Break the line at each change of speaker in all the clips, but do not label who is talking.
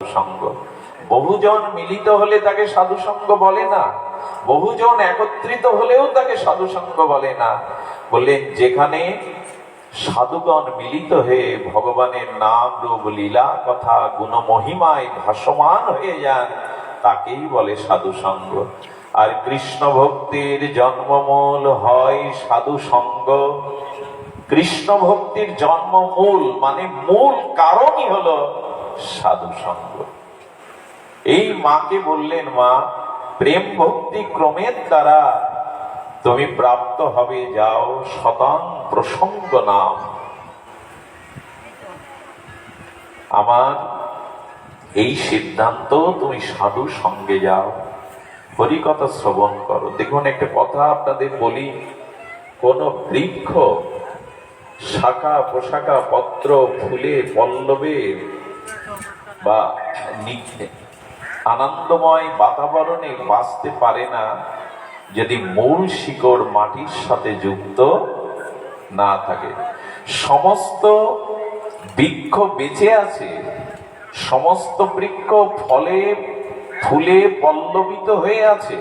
সঙ্গ। বহুজন মিলিত হলে তাকে সাধু সঙ্গ বলে না, বহুজন একত্রিত হলেও তাকে সাধু সঙ্গ বলে না। বললেন যেখানে সাধুগণ মিলিত হয়ে ভগবানের নাম রূপ লীলা কথা গুণ মহিমায় ভাসমান হয়ে যান, তাকেই বলে সাধু সঙ্গ। আর কৃষ্ণ ভক্তির জন্মমূল হয় সাধু সঙ্গ। কৃষ্ণ ভক্তির জন্মমূল মানে মূল কারণই হলো সাধু সঙ্গ। এই মাকে বললেন, মা প্রেম ভক্তি ক্রমের দ্বারা তুমি প্রাপ্ত হবে, যাও শতাং প্রসঙ্গ নাম। আমার এই সিদ্ধান্ত, তুমি সাধু সঙ্গে যাও, হরিকথা শ্রবণ করো। দেখুন একটা কথা আপনাদের বলি, কোন বৃক্ষ শাখা পোশাকা পত্র ফুলে পল্লবে বা আনন্দময় বাতাবরণে বাঁচতে পারে না যদি মূল শিকড় মাটির সাথে যুক্ত না থাকে। সমস্ত বৃক্ষ বেঁচে আছে, সমস্ত বৃক্ষ ফলে ফুলে পল্লবিত হয়ে আছে,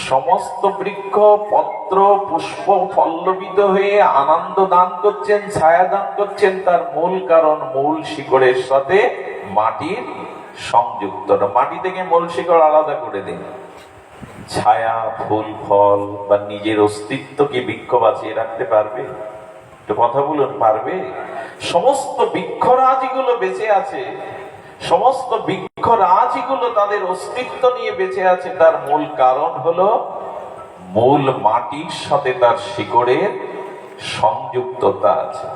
সমস্ত বৃক্ষ পত্র পুষ্প পল্লবিত হয়ে আনন্দ দান করছেন, ছায়া দান করছেন। তার মূল কারণ মূল শিকড়ের সাথে মাটির সংযুক্ত। মাটি থেকে মূল শিকড় আলাদা করে দিন, ছায়া ফুল ফল বা নিজের অস্তিত্বকে বৃক্ষ বাঁচিয়ে রাখতে পারবে? একটু কথা বলুন, পারবে? সমস্ত বৃক্ষরাজিগুলো বেঁচে আছে, সমস্ত বৃক্ষরাজিগুলো তাদের অস্তিত্ব নিয়ে বেঁচে আছে। তার মূল কারণ হলো মূল মাটির সাথে তার শিকড়ের সংযুক্ততা আছে।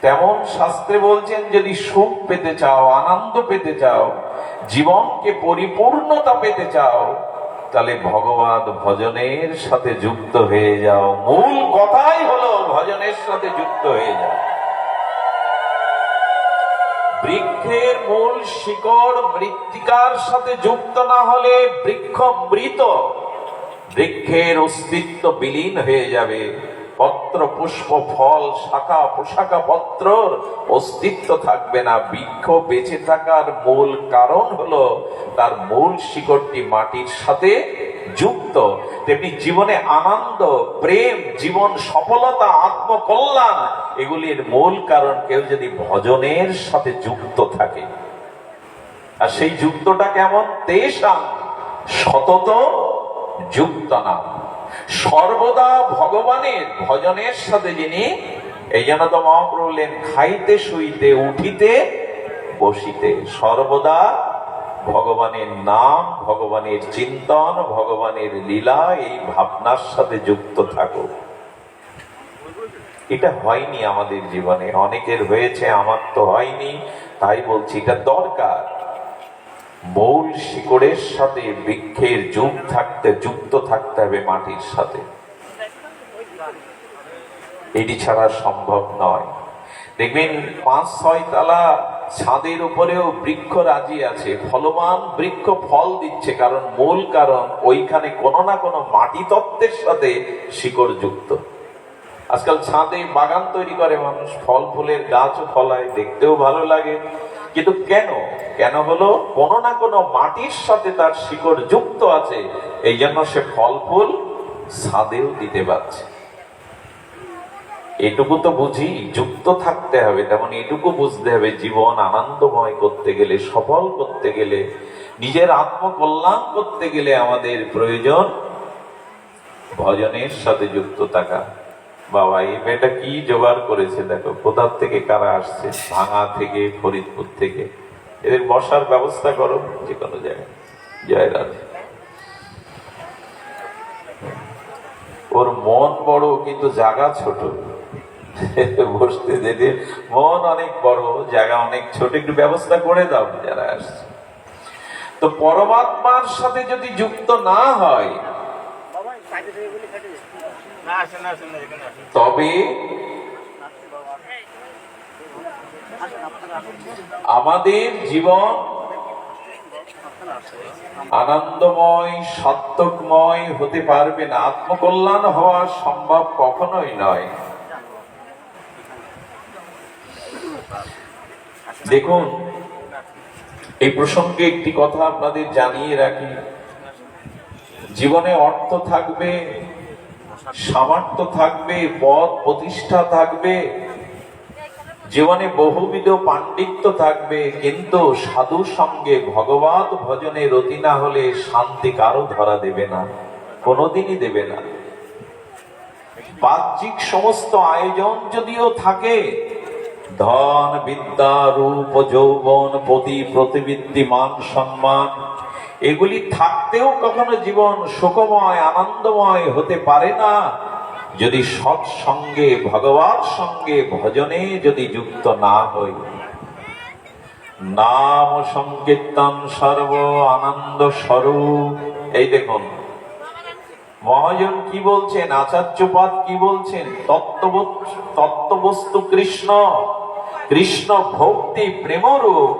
তেমন শাস্ত্রে বলছেন, যদি সুখ পেতে চাও, আনন্দ পেতে চাও, জীবনকে পরিপূর্ণতা পেতে চাও, তাহলে ভগবত ভজনের সাথে যুক্ত হয়ে যাও। মূল কথাই হলো ভজনের সাথে যুক্ত হয়ে যাও। বৃক্ষের মূল শিকড় মৃত্তিকার সাথে যুক্ত না হলে বৃক্ষ মৃত, বৃক্ষের অস্তিত্ব বিলীন হয়ে যাবে। পত্র পুষ্প ফল শাখা পোশাকা পত্রর অস্তিত্ব থাকবে না। বৃক্ষ বেঁচে থাকার মূল কারণ হলো তার মূল শিকড়টি মাটির সাথে যুক্ত। তেমনি জীবনে আনন্দ, প্রেম, জীবন সফলতা, আত্মকল্যাণ, এগুলির মূল কারণ কেউ যদি ভজনের সাথে যুক্ত থাকে। আর সেই যুক্তটা কেমন? তেষাং সতত যুক্ত না, সর্বদা ভগবানের ভজনের সাথে যিনি। এই জন্য তো মহাপ্রভু বললেন, খাইতে শুইতে উঠিতে বসিতে সর্বদা ভগবানের নাম, ভগবানের চিন্তন, ভগবানের লীলা, এই ভাবনার সাথে যুক্ত থাকো। এটা হয়নি আমাদের জীবনে, অনেকের হয়েছে, আমার তো হয়নি। তাই বলছি এটা দরকার। মূল শিকড়ের সাথে বৃক্ষের যুক্ত থাকতে হবে মাটির সাথে। এটি ছাড়া সম্ভব নয়। দেখবেন 5-6 তলা ছাদের উপরেও বৃক্ষ রাজি আছে, ফলবান বৃক্ষ ফল দিচ্ছে। কারণ মূল কারণ ওইখানে কোনো না কোনো মাটি তত্ত্বের সাথে শিকড় যুক্ত। আজকাল ছাদে বাগান তৈরি করে মানুষ, ফল ফুলের গাছও ফলায়, দেখতেও ভালো লাগে। কিন্তু কেন হলো কোনো না কোনো মাটির সাথে তার শিকড় যুক্ত আছে, এই জন্য সে ফল ফুল ছাদেও দিতে পারছে। এটুকু তো বুঝি, যুক্ত থাকতে হবে। তেমন এটুকু বুঝতে হবে, জীবন আনন্দময় করতে গেলে, সফল করতে গেলে, নিজের আত্মকল্যাণ করতে গেলে আমাদের প্রয়োজন ভজনের সাথে যুক্ত থাকা। বাবা এই মেয়েটা কি জোগাড় করেছে দেখো, কোথা থেকে কারা আসছে, ভাঙা থেকে, ফরিদপুর থেকে। এদের বসার ব্যবস্থা করো যে কোনো জায়গায়। জয় রাধে। ওর মন বড় কিন্তু জায়গা ছোট, বসতে যেতে মন অনেক বড়, জায়গা অনেক ছোট। একটু ব্যবস্থা করে দাও যারা আসছে। তো পরমাত্মার সাথে যদি যুক্ত না হয়, তবে আমাদের জীবন আনন্দময় সাত্ত্বিকময় হতে পারবে না। আত্মকল্যাণ হওয়া সম্ভব কখনোই নয়। দেখুন এই প্রসঙ্গে একটি কথা আপনাদের জানিয়ে রাখি, জীবনে অর্থ থাকবে, সামর্থ্য থাকবে, পদ প্রতিষ্ঠা থাকবে, জীবনে বহুবিধ পাণ্ডিত্য থাকবে, কিন্তু সাধু সঙ্গে ভগবত ভজনে রতি না হলে শান্তি কারো ধরা দেবে না, কোনোদিনই দেবে না। বাহ্যিক সমস্ত আয়োজন যদিও থাকে, ধন বিদ্যা রূপ যৌবন পতি প্রতিবৃত্তি মান সম্মান, এগুলি থাকতেও কখনো জীবন সুখময় আনন্দময় হতে পারে না যদি সৎসঙ্গে ভগবত সঙ্গে ভজনে যদি যুক্ত না হই। নাম সংকীর্তন সর্ব আনন্দ স্বরূপ। এই দেখুন মহাজন কি বলছেন, আচার্যপাদ কি বলছেন, তত্ত্ববস্তু কৃষ্ণ, কৃষ্ণ ভক্তি প্রেমরূপ,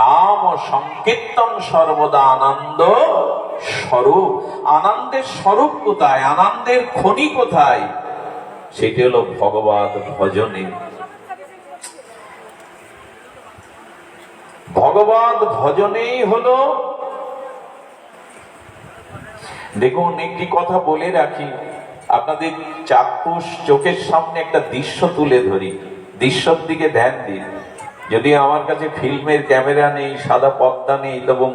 নাম সংকীর্তন সর্বদা আনন্দ স্বরূপ। আনন্দের স্বরূপ কোথায়, আনন্দের খনি কোথায়? সেটি হলো ভগবত ভজনে। ভগবত ভজনেই হলো, দেখুন একটি কথা বলে রাখি, আপনাদের চাক্ষুষ চোখের সামনে একটা দৃশ্য তুলে ধরি, দৃশ্যর দিকে ধ্যান দিন। যদি আমার কাছে ফিল্মের ক্যামেরা নেই, সাদা পর্দা নেই, তবু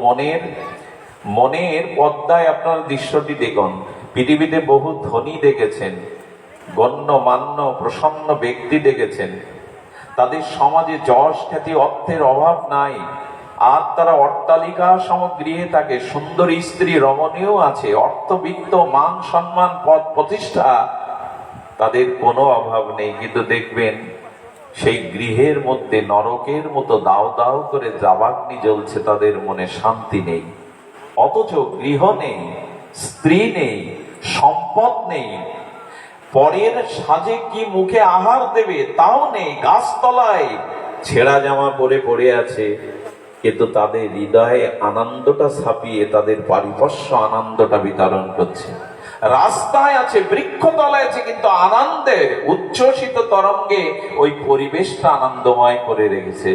মনের পর্দায় আপনার দৃশ্যটি দেখুন। পৃথিবীতে বহু ধনী দেখেছেন, গণ্যমান্য প্রসন্ন ব্যক্তি দেখেছেন, তাদের সমাজে যশ খ্যাতি অর্থের অভাব নাই, আর তারা অট্টালিকা সামগ্রীতে থাকে, সুন্দর স্ত্রী রমণীয় আছে, অর্থবিত্ত মান সম্মান পদ প্রতিষ্ঠা তাদের কোনো অভাব নেই, কিন্তু দেখবেন সেই গৃহের মধ্যে নরকের মতো দাও দাও করে জাবাগ্নি জ্বলছে, তাদের মনে শান্তি নেই। অথচ গৃহ নেই, স্ত্রী নেই, সম্পদ নেই, পরের সাজে কি মুখে আহার দেবে তাও নেই, গাছতলায় ছেঁড়া জামা পরে পড়ে আছে, কিন্তু তাদের হৃদয়ে আনন্দটা ছাপিয়ে তাদের পারিপার্শ্ব আনন্দটা বিতরণ করছে। রাস্তায় আছে, বৃক্ষতলায় আছে, কিন্তু আনন্দের উচ্ছ্বসিত তরঙ্গে ওই পরিবেশটা আনন্দময় করে রেখেছে।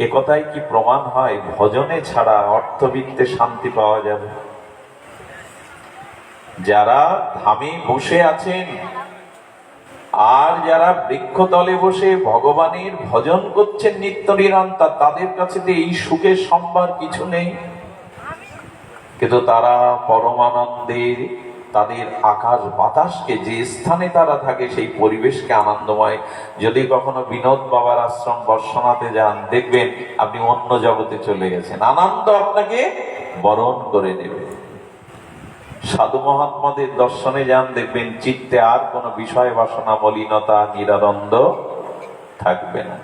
এ কথাই কি প্রমাণ হয় ভজনে ছাড়া অর্থবিত্তে শান্তি পাওয়া যাবে? যারা ধামে বসে আছেন আর যারা বৃক্ষতলে বসে ভগবানের ভজন করছেন নিত্য নিরন্তর, তাদের কাছে তো এই সুখের সম্ভার কিছু নেই, কিন্তু তারা পরমানন্দের তাদের আকাশ বাতাসকে, যে স্থানে তারা থাকে সেই পরিবেশকে আনন্দময়। যদি কখনো বিনোদ বাবার আশ্রম বর্ষনাতে যান, দেখবেন আপনি অন্য জগতে চলে গেছেন, আনন্দ আপনাকে বরণ করে নেবে। সাধু মহাত্মাদের দর্শনে যান, দেখবেন চিত্তে আর কোনো বিষয় বাসনা মলিনতা নিরানন্দ থাকবে না।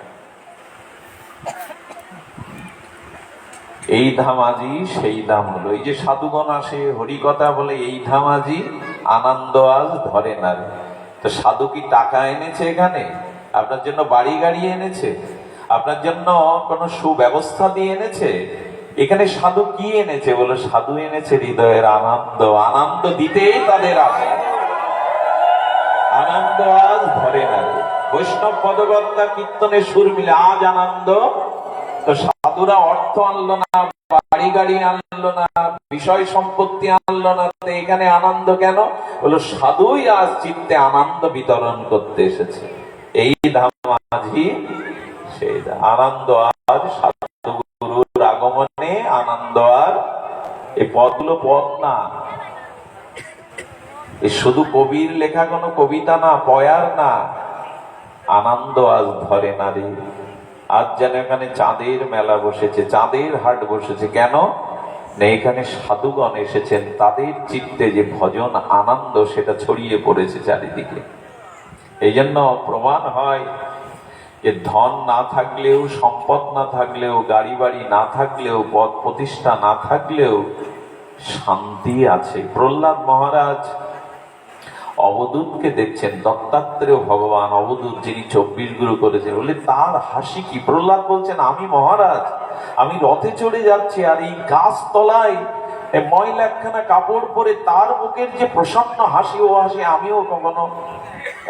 এই ধাম আজি সেই ধাম হলো, এই যে সাধুগণ আসে হরিকথা বলে, এই ধাম আজি আনন্দ আজ ধরে না। তো সাধু কি টাকা এনেছে এখানে? আপনার জন্য বাড়ি গাড়ি এনেছে? আপনার জন্য কোনো সুব্যবস্থা দিয়ে এনেছে? এখানে সাধু কি এনেছে? বলে সাধু এনেছে হৃদয়ের আনন্দ। আনন্দ দিতেই তাদের আসে, আনন্দ আজ ধরে না। বৈষ্ণব পদকর্তা কীর্তনের সুর মিলে আজ আনন্দ। তো সাধুরা অর্থ আনলো না, বাড়ি গাড়ি আনলো না, বিষয় সম্পত্তি আনলো না, তো এখানে আনন্দ কেন? বলো সাধুই আজ চিত্তে আনন্দ বিতরণ করতে এসেছে। এই ধাম আজি সেই আনন্দ আজ সাধু গুরুর আগমনে আনন্দ। আর এই পদগুলো পদ না, এ শুধু কবির লেখা কোনো কবিতা না, পয়ার না। আনন্দ আজ ধরে না রে। আজ যেন এখানে চাঁদের মেলা বসেছে, চাঁদের হাট বসেছে। কেন না? এখানে সাধুগণ এসেছেন, তাদের চিত্তে যে ভজন আনন্দ সেটা ছড়িয়ে পড়েছে চারিদিকে। এই জন্য প্রমাণ হয় যে ধন না থাকলেও, সম্পদ না থাকলেও, গাড়ি বাড়ি না থাকলেও, পদ প্রতিষ্ঠা না থাকলেও শান্তি আছে। প্রহ্লাদ মহারাজ অবধূতকে দেখছেন, দত্তাত্রেয় ভগবান অবধূত যিনি 24 গুরু করেছেন, বলে তার হাসি কি? প্রহ্লাদ বলছেন আমি মহারাজ, আমি রথে চড়ে যাচ্ছি, আর এই গাছ তলায় ময়লা একখানা কাপড় পরে তার মুখের যে প্রসন্ন হাসি, ও হাসি আমিও কখনো।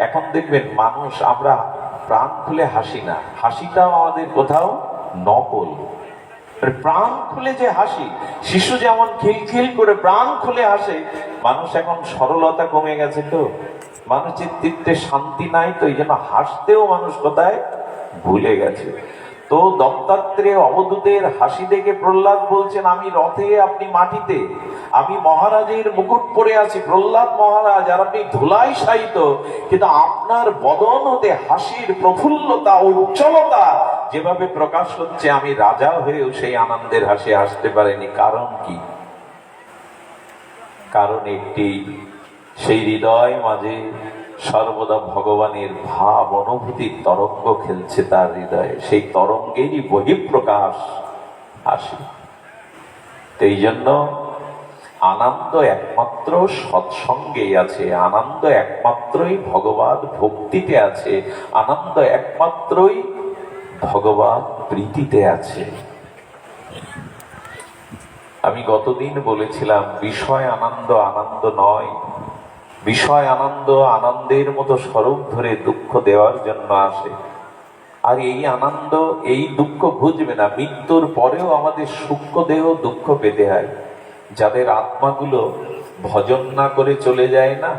এখন দেখবেন মানুষ, আমরা প্রাণ খুলে হাসি না, হাসিটাও আমাদের কোথাও নকল। প্রাণ খুলে যে হাসি, শিশু যেমন খিলখিল করে প্রাণ খুলে হাসে, মানুষ এখন সরলতা কমে গেছে, তো মানুষের চিত্তে শান্তি নাই, তো এই জন্য হাসতেও মানুষ কোথায় ভুলে গেছে। তো দত্তাত্রেয় অবধূতের হাসি দেখে প্রহ্লাদ বলছেন, আমি রথে আপনি মাটিতে, আমি মহারাজের মুকুট পরে আছি প্রহ্লাদ মহারাজ, আর আপনি ধুলাই শায়িত, কিন্তু আপনার বদন হতে হাসির প্রফুল্লতা ও উজ্জ্বলতা যেভাবে প্রকাশ হচ্ছে, আমি রাজা হয়েও সেই আনন্দের হাসি হাসতে পারিনি। কারণ কি? কারণ একটি, সেই হৃদয় মাঝে সর্বদা ভগবানের ভাব অনুভূতির তরঙ্গ খেলছে তার হৃদয়ে, সেই তরঙ্গেরই বহিঃপ্রকাশ হাসি। এই জন্য আনন্দ একমাত্র সৎসঙ্গেই আছে, আনন্দ একমাত্রই ভগবৎ ভক্তিতে আছে, আনন্দ একমাত্রই ভগবৎ প্রীতিতে আছে। আমি গতদিন বলেছিলাম, বিষয় আনন্দ আনন্দ নয়, বিষয় আনন্দ আনন্দের মতো স্বরূপ ধরে দুঃখ দেওয়ার জন্য আসে। আর এই আনন্দ, এই দুঃখ বুঝবে না, মৃত্যুর পরেও আমাদের সূক্ষ্ম দেহ দুঃখ পেতে হয়। যাদের আত্মাগুলো ভজন না করে চলে যায় না,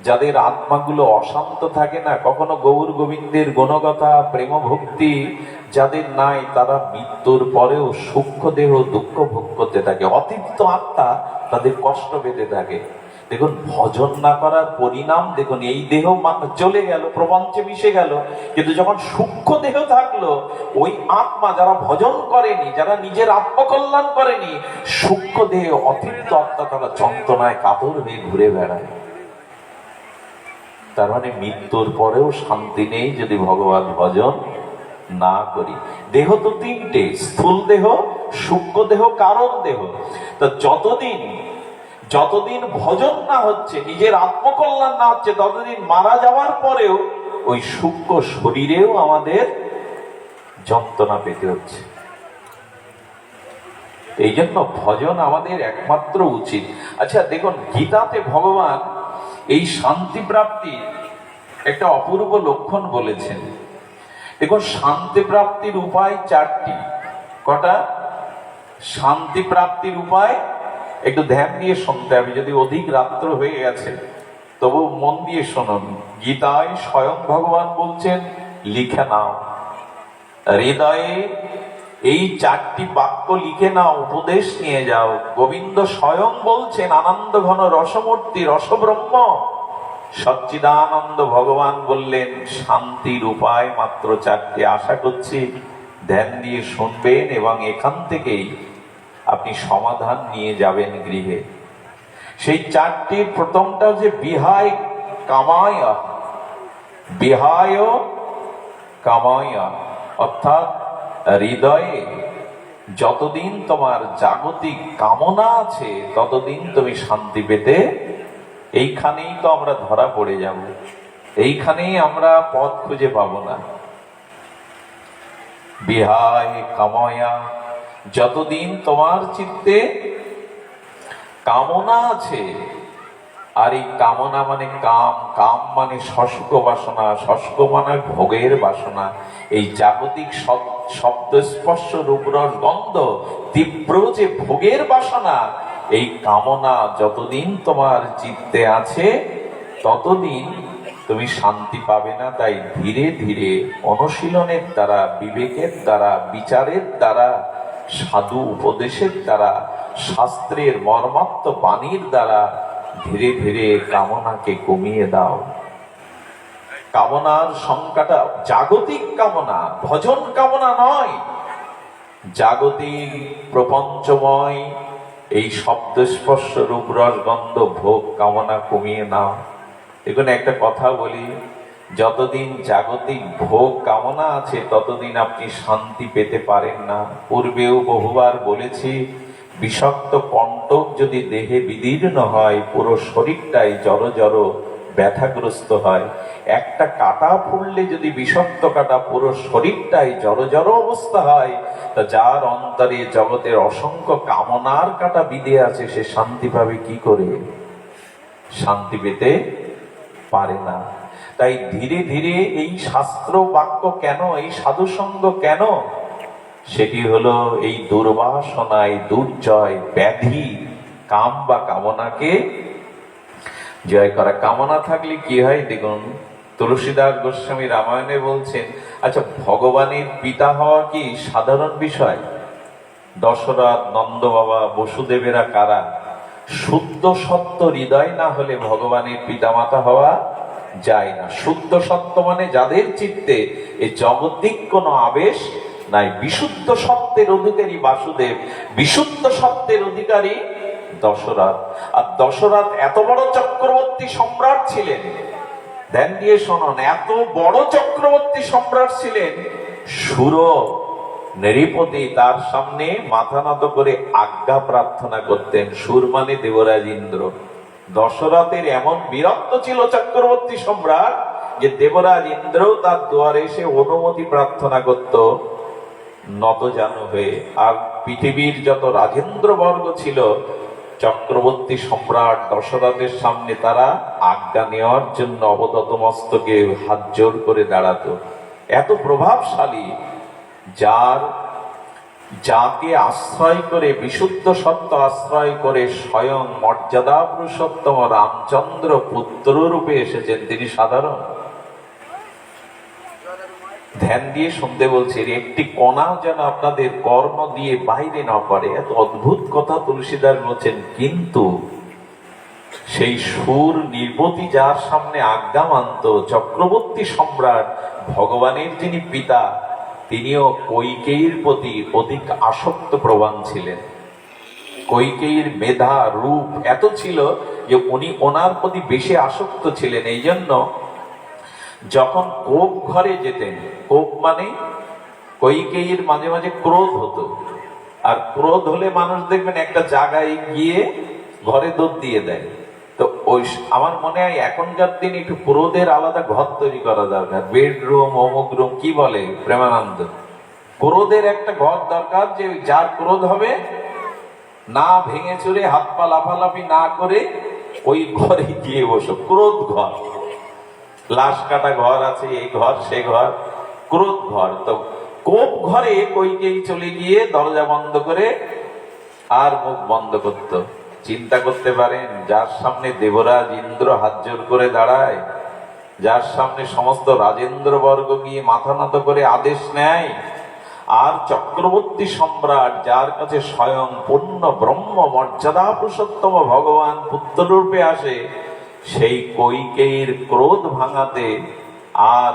যাদের আত্মাগুলো অশান্ত থাকে না, কখনো গৌর গোবিন্দের গুণগাথা প্রেম ভক্তি যাদের নাই, তারা মৃত্যুর পরেও সূক্ষ্ম দেহ দুঃখ ভোগ করতে থাকে, অতৃপ্ত আত্মা তাদের কষ্ট পেতে থাকে। দেখুন, ভজন না করার পরিণাম দেখুন, এই দেহ চলে গেল, প্রপঞ্চে মিশে গেল, কিন্তু যখন সূক্ষ্ম দেহ থাকলো, ওই আত্মা যারা ভজন করেনি, যারা নিজের আত্মকল্যাণ করেনি, সূক্ষ্ম দেহ অতৃপ্ত আত্মা তারা যন্ত্রণায় কাতর হয়ে ঘুরে বেড়ায়। তার মানে মৃত্যুর পরেও শান্তি নেই যদি ভগবান ভজন না করি। দেহ তো তিনটে, স্থূল দেহ, সূক্ষ্ম দেহ, কারণ দেহ। তো যতদিন ভজন না হচ্ছে, নিজের আত্মকল্যাণ না হচ্ছে, ততদিন মারা যাওয়ার পরেও ওই সূক্ষ্ম শরীরেও আমাদের যন্ত্রণা পেতে হচ্ছে। এই জন্য ভজন আমাদের একমাত্র উচিত। আচ্ছা দেখুন, গীতাতে ভগবান এই শান্তি প্রাপ্তির একটা অপূর্ব লক্ষণ বলেছেন। দেখুন, শান্তি প্রাপ্তির উপায় চারটি। কটা? শান্তি প্রাপ্তির উপায় একটু ধ্যান দিয়ে শুনতে হবে, যদি অধিক রাত্র হয়ে গেছে তবু মন দিয়ে শুনুন। গীতায় স্বয়ং ভগবান বলছেন, লিখে নাও হৃদয়ে, এই চারটি বাক্য লিখে নাও, উপদেশ নিয়ে যাও। গোবিন্দ স্বয়ং বলছেন, আনন্দ ঘন রসমূর্তি রসব্রহ্ম সচ্চিদানন্দ ভগবান বললেন, শান্তির উপায় মাত্র চারটি। আশা করছি ধ্যান দিয়ে শুনবেন এবং এখান থেকেই আপনি সমাধান নিয়ে যাবেন গৃহে। সেই চারটির প্রথমটা যে বিহায় কামায়, বিহায় কামায়, অর্থাৎ হৃদয়ে যতদিন তোমার জাগতিক কামনা আছে ততদিন তুমি শান্তি পেতে, এইখানেই তো আমরা ধরা পড়ে যাব, এইখানেই আমরা পথ খুঁজে পাবো না। বিহায় কাময়া, যতদিন তোমার চিত্তে কামনা আছে, আর এই কামনা মানে কাম, কাম মানে শস্ক বাসনা, শস্ক মানে ভোগের বাসনা। এই জাগতিক শব্দ স্পর্শ রূপ রস গন্ধ তীব্র যে ভোগের বাসনা, এই কামনা যতদিন তোমার চিত্তে আছে ততদিন তুমি শান্তি পাবে না। তাই ধীরে ধীরে অনুশীলনের দ্বারা, বিবেকের দ্বারা, বিচারের দ্বারা, সাধু উপদেশের দ্বারা, শাস্ত্রের মর্মাত্ম বাণীর দ্বারা ধীরে ধীরে কামনাকে কমিয়ে দাও। কামনার সংখ্যাটা জাগতিক কামনা, ভজন কামনা নয়, জাগতিক প্রপঞ্চময় এই শব্দ স্পর্শ রূপ রস গন্ধ ভোগ কামনা কমিয়ে নাও। এখানে একটা কথা বলি, যতদিন জাগতিক ভোগ কামনা আছে ততদিন আপনি শান্তি পেতে পারেন না। পূর্বেও বহুবার বলেছি, বিষাক্ত কণ্টক যদি দেহে বিদীর্ণ হয়, পুরো শরীরটাই জড় জড় ব্যথাগ্রস্ত হয়। একটা কাটা ফুললে যদি বিষাক্ত কাটা পুরো শরীরটাই জড় জড় অবস্থা হয়, তা যার অন্তরে জগতের অসংখ্য কামনার কাটা বিঁধে আছে, সে শান্তি পাবে কি করে? শান্তি পেতে পারে না। তাই ধীরে ধীরে এই শাস্ত্র বাক্য কেন, এই সাধুসঙ্গ কেন? সেটি হলো এই দুর্বাসনা, এই দুর্জয় ব্যাধি, কাম বা কামনাকে জয় করা। কামনা থাকলে কি হয় দেখুন, তুলসীদাস গোস্বামী রামায়ণে বলছেন, আচ্ছা ভগবানের পিতা হওয়া কি সাধারণ বিষয়? দশরথ, নন্দ বাবা, বসুদেবেরা কারা? শুদ্ধ সত্য হৃদয় না হলে ভগবানের পিতামাতা হওয়া যায় না। শুদ্ধ সত্য মানে যাদের চিত্তে এই জগতিক কোনো আবেশ নাই। বিশুদ্ধ সত্যের অধিকারী বাসুদেব, বিশুদ্ধ সত্যের অধিকারী দশরথ। আর দশরথ এত বড় চক্রবর্তী সম্রাট ছিলেন, ধ্যান দিয়ে শোনুন, এত বড় চক্রবর্তী সম্রাট ছিলেন, সুর নৃপতি তার সামনে মাথা নত করে আজ্ঞা প্রার্থনা করতেন। সুর মানে দেবরাজ ইন্দ্র। দশরথের এমন বিরক্ত ছিল চক্রবর্তী সম্রাট যে দেবরাজ ইন্দ্র তার দুয়ারে এসে অনুমতি প্রার্থনা করত নতজানু হয়ে। আর পৃথিবীর যত রাজেন্দ্র বর্গ ছিল চক্রবর্তী সম্রাট দশরথের সামনে তারা আজ্ঞা নেওয়ার জন্য অবনত মস্তকে হাত জোর করে দাঁড়াতো। এত প্রভাবশালী, যাকে আশ্রয় করে, বিশুদ্ধ সত্য আশ্রয় করে স্বয়ং মর্যাদা পুরুষোত্তম রামচন্দ্র পুত্র রূপে এসেছেন, তিনি সাধারণ? ধ্যান দিয়ে শুনতে বলছি, একটি কণা যেন আপনাদের কর্ণ দিয়ে বাইরে না পড়ে। এত অদ্ভুত কথা তুলসীদাস বলছেন। কিন্তু সেই সুর নির্বতী যার সামনে আজ্ঞা মানত, চক্রবর্তী সম্রাট, ভগবানের যিনি পিতা, তিনিও কৈকেয়ীর প্রতি অধিক আসক্ত প্রবণ ছিলেন। কৈকেয়ীর মেধা রূপ এত ছিল যে উনি ওনার প্রতি বেশি আসক্ত ছিলেন। এই জন্য যখন কোপ ঘরে যেতেন, কোপ মানে কৈকেয়ীর মাঝে মাঝে ক্রোধ হতো, আর ক্রোধ হলে মানুষ দেখবেন একটা জায়গায় গিয়ে ঘরে দৌড় দিয়ে দেয়। তো ওই আমার মনে হয় এখনকার দিন একটু ক্রোধের আলাদা ঘর তৈরি করা দরকার। বেডরুম, অমুক রুম, কি বলে প্রেমানন্দ, ক্রোধের একটা ঘর দরকার, যে যার ক্রোধ হবে না ভেঙে চুরে হাত পা লাফালাফি না করে ওই ঘরে গিয়ে বসো। ক্রোধ ঘর, লাশ কাটা ঘর আছে, এই ঘর সে ঘর, ক্রোধ ঘর। তো কোপ ঘরে কৈকেয়ী চলে গিয়ে দরজা বন্ধ করে আর মুখ বন্ধ করত। চিন্তা করতে পারেন, যার সামনে দেবরাজ ইন্দ্র হাত জোর করে দাঁড়ায়, যার সামনে সমস্ত রাজেন্দ্র বর্গ গিয়ে মাথা নত করে আদেশ নেয়, আর চক্রবর্তী সম্রাট যার কাছে স্বয়ং পূর্ণ ব্রহ্ম মর্যাদা পুরুষোত্তম ভগবান পুত্ররূপে আসে, সেই কৈকেয়ীর ক্রোধ ভাঙাতে আর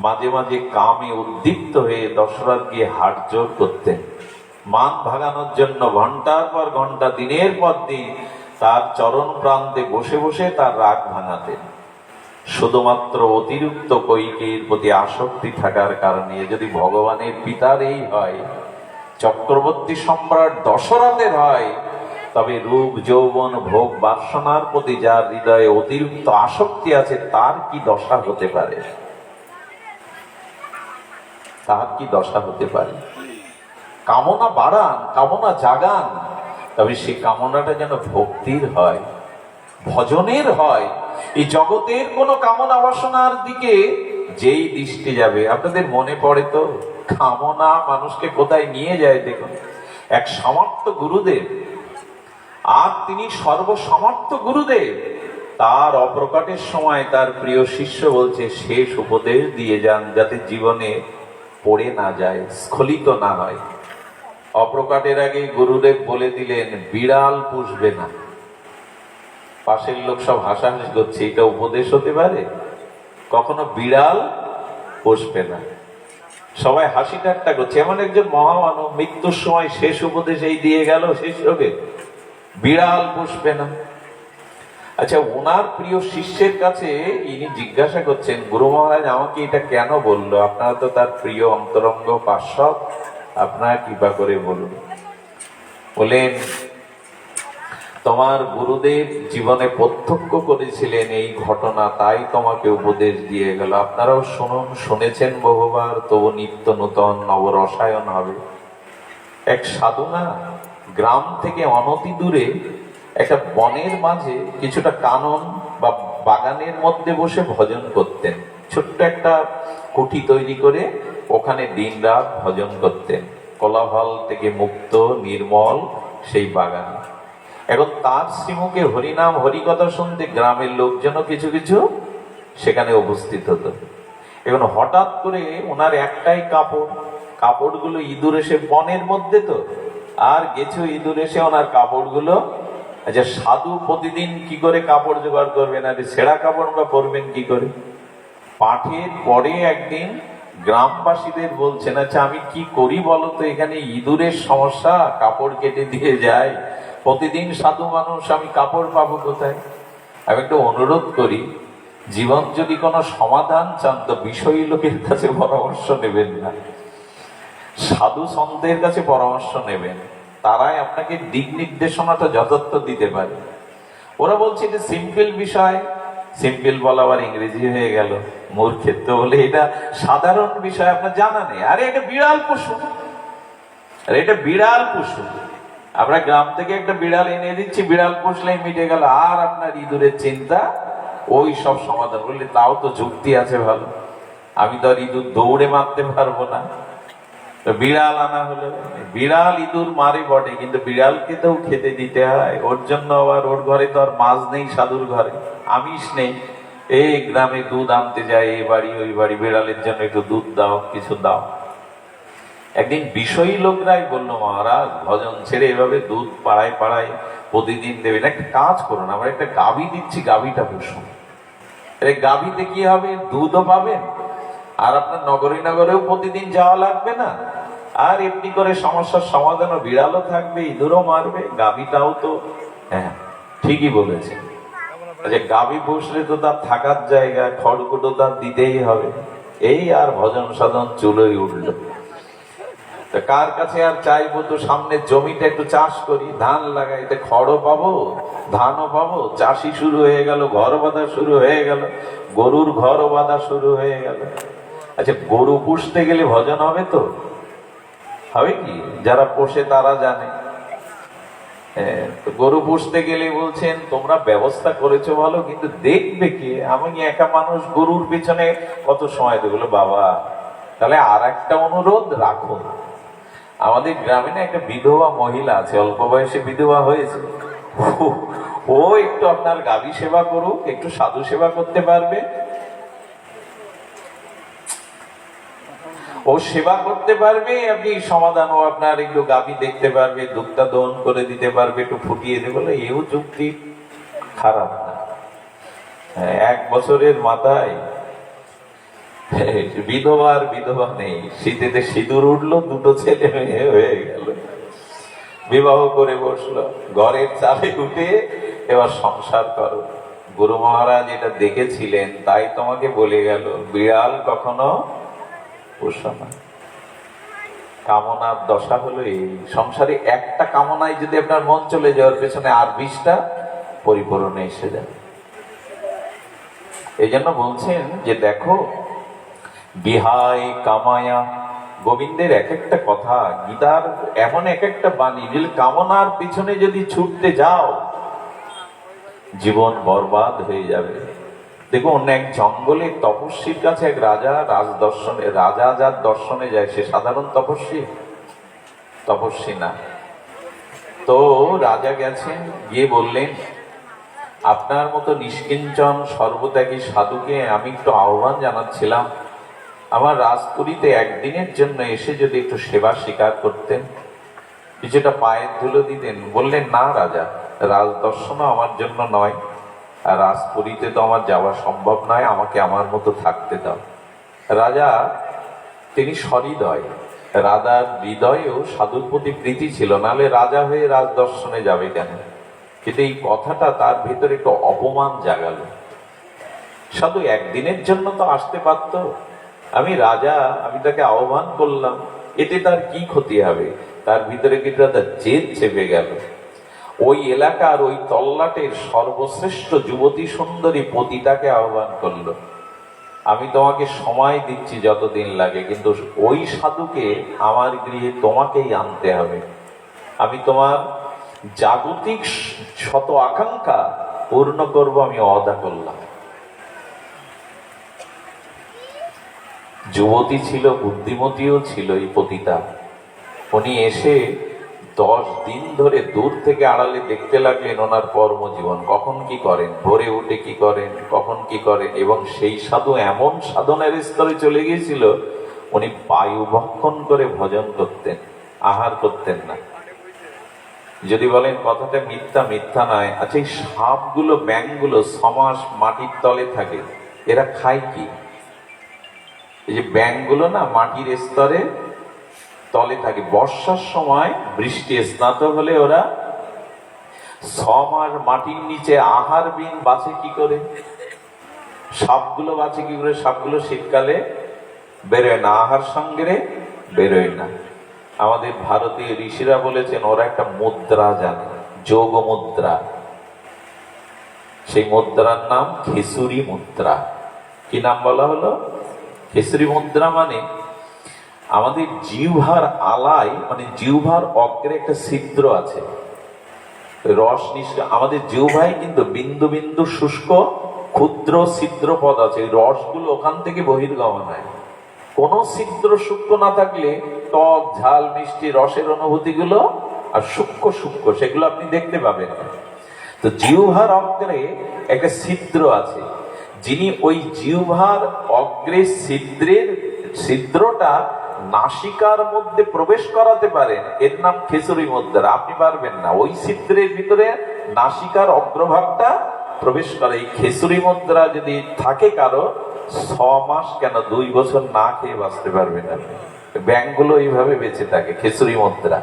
মাঝে মাঝে কামে উদ্দীপ্ত হয়ে দশরথ গিয়ে হাত জোর করতেন। মান ভাগানোর জন্য ঘন্টার পর ঘন্টা, দিনের পর দিন তার চরণ প্রান্তে বসে বসে তার রাগ ভাঙাতেন। শুধুমাত্র অতিরিক্ত কৈকেয়ীর প্রতি আসক্তি থাকার কারণে। যদি ভগবানের পিতার এই হয়, চক্রবর্তী সম্রাট দশরথের হয়, তবে রূপ যৌবন ভোগ বাসনার প্রতি যার হৃদয়ে অতিরিক্ত আসক্তি আছে, তার কি দশা হতে পারে? তার কি দশা হতে পারে? কামনা বাড়ান, কামনা জাগান, তবে সেই কামনাটা যেন ভক্তির হয়, ভজনের হয়। এই জগতের কোন কামনা বাসনার দিকে যেই দৃষ্টি যাবে, আপনাদের মনে পড়ে তো কামনা মানুষকে কোথায় নিয়ে যায় দেখুন। এক সমর্থ গুরুদেব, আর তিনি সর্বসমর্থ গুরুদেব, তার অপ্রকাটের সময় তার প্রিয় শিষ্য বলছে শেষ উপদেশ দিয়ে যান, যাতে জীবনে পড়ে না যায়, স্খলিত না হয়। অপ্রকাটের আগে গুরুদেব বলে দিলেন, বিড়াল পুষবে না। পাশের লোক সব হাসাহাসি করছে, এটা উপদেশ হতে পারে? কখনো বিড়াল পুষবে না। সবাই হাসি ঠাট্টা করছে। এমন একজন মহামানব মৃত্যুর সময় শেষ উপদেশ এই দিয়ে গেল শিষ্যকে, বিড়াল পুষবে না। আচ্ছা, ওনার প্রিয় শিষ্যের কাছে ইনি জিজ্ঞাসা করছেন, গুরু মহারাজ আমাকে এটা কেন বললো? আপনারা তো তার প্রিয় অন্তরঙ্গ পার্শ্বদ, আপনারা কৃপা করে বলুন। বলেন, তোমার গুরুদেব জীবনে প্রত্যক্ষ করেছিলেন এই ঘটনা, তাই তোমাকে উপদেশ দিয়ে গেল। আপনারাও শুনুন, শুনেছেন বহুবার, তবু নিত্য নূতন নবরসায়ন হবে। এক সাধু না গ্রাম থেকে অনতি দূরে একটা বনের মাঝে কিছুটা কানন বা বাগানের মধ্যে বসে ভজন করতেন। ছোট্ট একটা কুঠি তৈরি করে ওখানে দিন রাত ভজন করতেন। কোলাহল থেকে মুক্ত নির্মল সেই বাগান। এখন তার শ্রীমুখে হরিনাম হরিকথা শুনতে গ্রামের লোকজনও কিছু কিছু সেখানে উপস্থিত হতো। এখন হঠাৎ করে ওনার একটাই কাপড়, কাপড়গুলো ইঁদুর এসে বনের মধ্যে তো, আর কিছু ইঁদুর এসে ওনার কাপড়গুলো, আচ্ছা সাধু প্রতিদিন কি করে কাপড় জোগাড় করবেন, আর ছেঁড়া কাপড় বা পরবেন কি করে? পাঠের পরে একদিন গ্রামবাসীদের বলছেন, আচ্ছা আমি কি করি বলো তো, এখানে ইঁদুরের সমস্যা, কাপড় কেটে দিয়ে যায়, প্রতিদিন সাধু মানুষ, আমি কাপড় পাবো কোথায়? আমি একটু অনুরোধ করি, জীবন যদি কোনো সমাধান চান তো বিষয়ী লোকের কাছে পরামর্শ নেবেন না, সাধু সন্তের কাছে পরামর্শ নেবেন, তারাই আপনাকে দিক নির্দেশনাটা যথার্থ দিতে পারে। ওরা বলছে এটা সিম্পল বিষয়, সিম্পল বলা আবার ইংরেজি হয়ে গেল, মূর্খেত্ব বলে এটা সাধারণ বিষয় আপনার জানা নেই। আরে এটা বিড়াল পশু, আরে এটা বিড়াল পশু, আমরা গ্রাম থেকে একটা বিড়াল এনে দিচ্ছি, বিড়াল পুষলেই মিটে গেল, আর আপনার ইঁদুরের চিন্তা ওই সব সমাধান। বললে তাও তো যুক্তি আছে ভালো, আমি তো আর ইঁদুর দৌড়ে মারতে পারবো না, বিড়াল আনা হলো। বিড়াল ইঁদুর মারে বটে, কিন্তু বিড়ালকে তো খেতে দিতে হয়, ওর জন্য আবার ওর ঘরে তো আর মাছ নেই, সাধুর ঘরে আমিষ নেই, এই গ্রামে দুধ আনতে যায় এই বাড়ি ওই বাড়ি, বিড়ালের জন্য একটু দুধ দাও, কিছু দাও। একদিন বিষয়ী লোকরাই বললো, মহারাজ ভজন ছেড়ে এভাবে দুধ পাড়ায় পাড়ায় প্রতিদিন দেবেন, একটা কাজ করুন, আমরা একটা গাভী দিচ্ছি, গাভীটা পুষুন, এই গাভীতে কি হবে, দুধও পাবেন, আর আপনার নগরী নগরেও প্রতিদিন যাওয়া লাগবে না, আর এমনি করে সমস্যার সমাধানও, বিড়ালও থাকবে, ইঁদুরও মারবে, গাভীটাও তো। হ্যাঁ ঠিকই বলেছে, যে গাভী পুষলে তো তার থাকার জায়গা, খড়কুটো তার দিতেই হবে, এই আর ভজন সাধন চুলোই উঠলো। কার কাছে আর চাইবো, তো সামনে জমিটা একটু চাষ করি, ধান লাগাই, খড়ও পাবো, ধানও পাবো, চাষি শুরু হয়ে গেল, ঘর বাঁধা শুরু হয়ে গেল, গরুর ঘর বাঁধা শুরু হয়ে গেল। আচ্ছা গরু পুষতে গেলে ভজন হবে তো, হবে কি? যারা পোষে তারা জানে। গরু পুষতে গেলে বলছেন তোমরা ব্যবস্থা করেছো ভালো, কিন্তু দেখবে কে? আমি একা মানুষ, গরুর পেছনে কত সময় দেবো? বাবা তাহলে আর একটা অনুরোধ রাখুন, আমাদের গ্রামে না একটা বিধবা মহিলা আছে, অল্প বয়সে বিধবা হয়েছে, ও একটু আপনার গাভী সেবা করুক, একটু সাধু সেবা করতে পারবে, ও সেবা করতে পারবে, আপনি সমাধান, ও আপনার একটু গাভী দেখতে পারবে, দুধটা দহন করে দিতে পারবে, একটু ফুটিয়ে দেবে, বলে এও যুক্তি খারাপ না। 1 বছরের মাথায় বিধবার বিধবা নেই, শীতেতে সিঁদুর উঠলো, 2টো ছেলে মেয়ে হয়ে গেল, বিবাহ করে বসলো, ঘরের চালে উঠে এবার সংসার করো। গুরু মহারাজ এটা দেখেছিলেন, তাই তোমাকে বলে গেল, বিড়াল কখনো পোষা না। কামনার দশা হলো এই, সংসারে একটা কামনায় যদি আপনার মন চলে যাওয়ার পেছনে আর 20টা পরিপূরণে এসে যায়। এই জন্য বলছেন যে দেখো, বিহায় কামায়া, গোবিন্দের এক একটা কথা, গীতার এমন এক একটা বাণী, কামনার পিছনে যদি ছুটতে যাও জীবন বরবাদ হয়ে যাবে। দেখুন এক জঙ্গলে তপস্বীর কাছে এক রাজা রাজদর্শনে, রাজা যার দর্শনে যায় সে সাধারণ তপস্বী না। তো রাজা গেছেন, গিয়ে বললেন আপনার মতো নিষ্কিঞ্চন সর্বত্যাগী সাধুকে আমি একটু আহ্বান জানাচ্ছিলাম, আমার রাজপুরীতে একদিনের জন্য এসে যদি একটু সেবা স্বীকার করতেন, কিছুটা পায়ের ধুলো দিতেন। বললেন না রাজা, রাজদর্শনও আমার জন্য নয়, আর রাজপুরীতে তো আমার যাওয়া সম্ভব নয়, আমাকে আমার মতো থাকতে দাও। রাজা তিনি সহৃদয়, রাজার হৃদয়েও সাধুর প্রতি প্রীতি ছিল, নাহলে রাজা হয়ে রাজদর্শনে যাবে কেন? কিন্তু এই কথাটা তার ভিতরে একটু অপমান জাগালো। সাধু একদিনের জন্য তো আসতে পারত, আমি রাজা, আমি তাকে আহ্বান করলাম, এতে তার কি ক্ষতি হবে? তার ভিতরে কিন্তু তার জেদ চেপে গেল। ওই এলাকার ওই তল্লাটের সর্বশ্রেষ্ঠ যুবতী সুন্দরী পতিতাকে আহ্বান করলো, আমি তোমাকে সময় দিচ্ছি যতদিন লাগে, কিন্তু ওই সাধুকে আমার গৃহে তোমাকেই আনতে হবে, আমি তোমার জাগতিক শত আকাঙ্ক্ষা পূর্ণ করব, আমি ওয়াদা করলাম। যুবতী ছিল, বুদ্ধিমতীও ছিল এই পতিতা, উনি এসে 10 দিন ধরে দূর থেকে আড়ালে দেখতে লাগলেন ওনার কর্মজীবন, কখন কি করেন, ভোরে উঠে কি করেন, কখন কি করেন। এবং সেই সাধু এমন সাধনের স্তরে চলে গিয়েছিল, উনি বায়ু ভক্ষণ করে ভজন করতেন, আহার করতেন না। যদি বলেন কথাটা মিথ্যা, মিথ্যা নয়। আচ্ছা, এই সাপগুলো, ব্যাঙগুলো 6 মাস মাটির তলে থাকে, এরা খায় কি? এই যে ব্যাঙগুলো না মাটির স্তরে তলে থাকে, বর্ষার সময় বৃষ্টি স্নাত হলে ওরা 6 মাস মাটির নিচে আহার বিন বাঁচে কি করে? সাপগুলো বাঁচে কি করে? সাপগুলো শীতকালে বেরোয় না, আহার সঙ্গে বেরোয় না। আমাদের ভারতীয় ঋষিরা বলেছেন ওরা একটা মুদ্রা জানে, যোগ মুদ্রা। সেই মুদ্রার নাম খেসুরি মুদ্রা। কি নাম বলা হলো? খেসুরি মুদ্রা। মানে আমাদের জিহ্বার আলায়, মানে জিহ্বার অগ্রে একটা ছিদ্র আছে, রস আমাদের জিহ্বায় কিন্তু বিন্দু বিন্দু শুষ্ক ক্ষুদ্র ছিদ্র পদ আছে, রসগুলো ওখান থেকে বহির্গমন হয়। কোন ছিদ্র সূক্ষ্ম না থাকলে টক ঝাল মিষ্টি রসের অনুভূতি গুলো আর সূক্ষ্ম সূক্ষ্ম সেগুলো আপনি দেখতে পাবেন। তো জিহ্বার অগ্রে একটা ছিদ্র আছে, যিনি ওই জিহ্বার অগ্রে ছিদ্রটা নাসিকার মধ্যে প্রবেশ করাতে পারেন, এর নাম খেসুরি মুদ্রা। আপনি পারবেন না, ওই ছিদ্রের ভিতরে নাসিকার অগ্রভাগটা প্রবেশ করে। এই খেসুরি মুদ্রা যদি থাকে কারো, 6 মাস কেন 2 বছর না খেয়ে বাঁচতে পারবে না। ব্যাঙগুলো এইভাবে বেঁচে থাকে, খেসুরি মুদ্রা।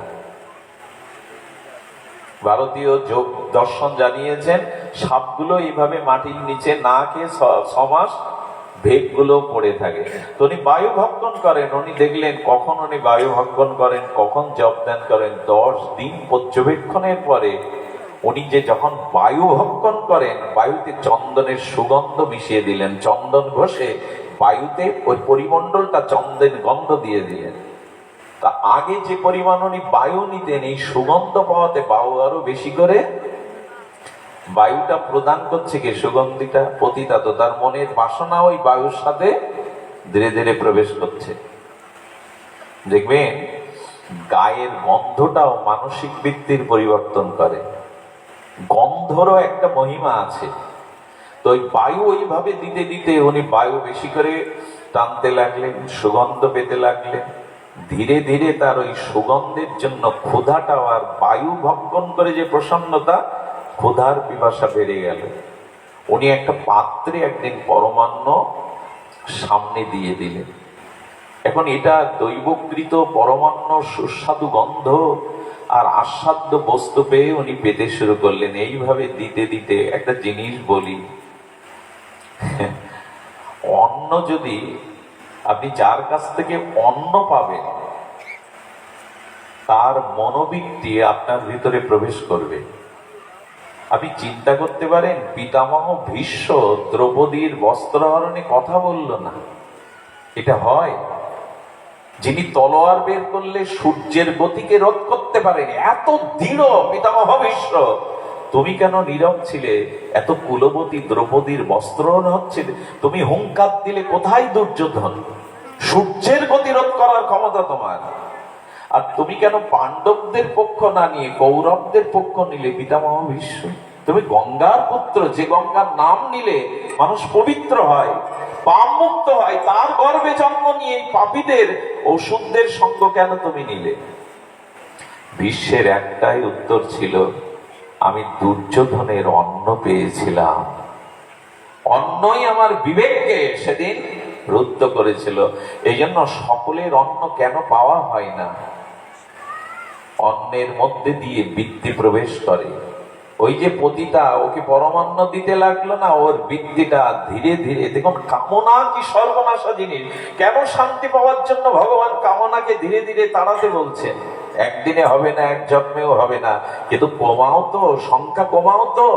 ভারতীয় যোগ দর্শন জানিয়েছেন সাপগুলো এইভাবে মাটির নিচে না খেয়ে 6 মাস ভেগগুলো পড়ে থাকে। তো উনি বায়ু ভক্ষণ করেন। উনি দেখলেন কখন উনি বায়ু ভক্ষণ করেন, কখন জপ ধ্যান করেন। 10 দিন পর্যবেক্ষণের পরে উনি যে যখন বায়ু ভক্ষণ করেন, বায়ুতে চন্দনের সুগন্ধ মিশিয়ে দিলেন, চন্দন ঘষে বায়ুতে ওই পরিমণ্ডলটা চন্দন গন্ধ দিয়ে দিলেন। তা আগে যে পরিমাণ উনি বায়ু নিতেন, এই সুগন্ধ পাওয়াতে বায়ু আরো বেশি করে বায়ুটা প্রদান করছে কি সুগন্ধিটা পতিতাত, তার মনের বাসনা ওই বায়ুর সাথে ধীরে ধীরে প্রবেশ করছে। দেখবেন গায়ের গন্ধটাও মানসিক বৃত্তির পরিবর্তন করে, গন্ধরও একটা মহিমা আছে। তো ওই বায়ু ওইভাবে দিতে দিতে উনি বায়ু বেশি করে টানতে লাগলেন, সুগন্ধ পেতে লাগলেন। ধীরে ধীরে তার ওই সুগন্ধের জন্য ক্ষুধাটাও, আর বায়ু ভক্ষণ করে যে প্রসন্নতা, ক্ষুধার পিপাসা বেড়ে গেল। উনি একটা পাত্রে একদিন পরমান্ন সামনে দিয়ে দিলেন। এখন এটা দৈবকৃত পরমান্ন, সুস্বাদু গন্ধ আর আস্বাদ্য বস্তু পেয়ে উনি পেতে শুরু করলেন। এইভাবে দিতে দিতে একটা জিনিস বলি, অন্ন যদি আপনি যার কাছ থেকে অন্ন পাবেন, তার মনোবৃত্তি আপনার ভিতরে প্রবেশ করবে। আপনি চিন্তা করতে পারেন, পিতামহ ভীষ্ম দ্রৌপদীর বস্ত্রহরণে কথা বলল না, এটা হয়? যিনি তলোয়ার বের করলে সূর্যের গতিকে রোধ করতে পারেন, এত দৃঢ় পিতামহ ভীষ্ম, তুমি কেন নীরব ছিলে? এত কুলবতী দ্রৌপদীর বস্ত্রহরণ হচ্ছে, তুমি হুঙ্কার দিলে কোথায় দুর্যোধন? সূর্যের গতি রোধ করার ক্ষমতা তোমার। আর তুমি কেন পাণ্ডবদের পক্ষ না নিয়ে কৌরবদের পক্ষ নিলে? পিতামহ ভীষ্ম, তুমি গঙ্গার পুত্র, যে গঙ্গার নাম নিলে মানুষ পবিত্র হয়, পাপ মুক্ত হয়, তার গর্ভে জন্ম নিয়ে পাপীদের ওষুধদের সঙ্গ কেন তুমি নিলে? ভীষ্মের একটাই উত্তর ছিল, আমি দুর্যোধনের অন্ন পেয়েছিলাম, অন্নই আমার বিবেককে সেদিন রুদ্ধ করেছিল। এই জন্য সকলের অন্ন কেন পাওয়া হয় না? অন্নের মধ্যে দিয়ে বৃত্তি প্রবেশ করে। ওই যে পতিতা, ওকে পরমান্ন দিতে লাগলো না, ওর বৃত্তিটা ধীরে ধীরে, দেখুন কামনা কি সর্বনাশা জিনিস। কেন শান্তি পাওয়ার জন্য ভগবান কামনাকে ধীরে ধীরে তাড়াতে বলছেন? একদিনে হবে না, এক জন্মেও হবে না, কিন্তু কমাও তো, সংখ্যা কমাও তো।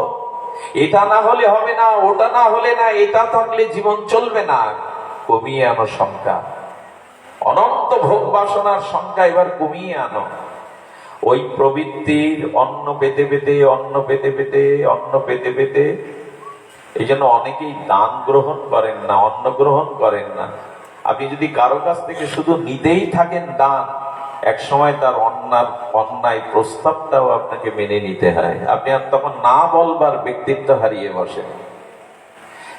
এটা না হলে হবে না, ওটা না হলে না, এটা থাকলে জীবন চলবে না। কমিয়ে আনো সংখ্যা, অনন্ত ভোগ বাসনার সংখ্যা এবার কমিয়ে আনো। ওই প্রবৃত্তির অন্ন পেতে পেতে, অন্ন পেতে পেতে, অন্ন পেতে পেতে, এই জন্য অনেকেই দান গ্রহণ করেন না, অন্ন গ্রহণ করেন না। আপনি যদি কারো কাছ থেকে শুধু নিতেই থাকেন দান, এক সময় তার অন্যায় প্রস্তাবটাও আপনাকে মেনে নিতে হয়। আপনি আর তখন না বলবার ব্যক্তিত্ব হারিয়ে বসেন।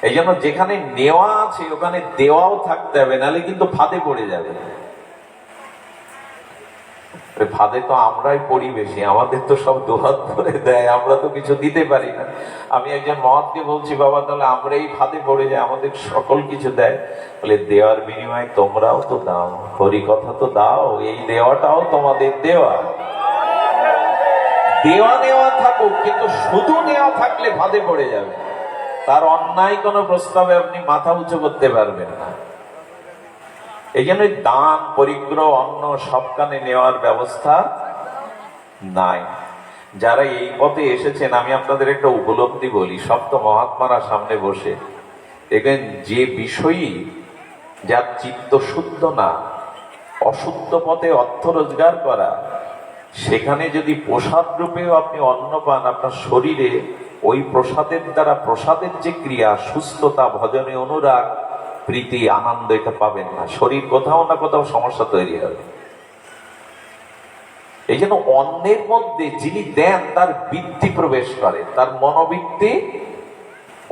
এই জন্য যেখানে নেওয়া আছে ওখানে দেওয়াও থাকতে হবে, নাহলে কিন্তু ফাঁদে পড়ে যাবে। ফাঁদে তো আমরাই পড়ি বেশি, আমাদের তো সব দোহাত করে দেয়, আমরা তো কিছু দিতে পারি না। আমি একজন মহৎকে বলছি, বাবা তাহলে আমরা এই ফাঁদে পড়ে যাই, আমাদের সকল কিছু দেয়। বলে দেওয়ার বিনিময়ে তোমরাও তো দাও, হরি কথা তো দাও, এই দেওয়াটাও তোমাদের দেওয়া। দেওয়া নেওয়া থাকুক, কিন্তু শুধু নেওয়া থাকলে ফাঁদে পড়ে যাবে। তার অন্যায় কোনো প্রস্তাবে আপনি মাথা উঁচু করতে পারবেন না। এই জন্য দান, পরিগ্রহ, অন্ন সবখানে নেওয়ার ব্যবস্থা নাই। যারা এই পথে এসেছেন, আমি আপনাদের একটা উপলব্ধি বলি, সব তো মহাত্মারা সামনে বসে দেখবেন, যে বিষয়ই যার চিত্ত শুদ্ধ না, অশুদ্ধ পথে অর্থ রোজগার করা, সেখানে যদি প্রসাদ রূপেও আপনি অন্ন পান, আপনার শরীরে ওই প্রসাদের দ্বারা, প্রসাদের যে ক্রিয়া, সুস্থতা, ভজনে অনুরাগ, প্রীতি, আনন্দ, এটা পাবেন না। শরীর কোথাও না কোথাও সমস্যা তৈরি হবে। এই জন্য অন্যের মধ্যে যিনি দেন তার বৃত্তি প্রবেশ করে, তার মনোবৃত্তি।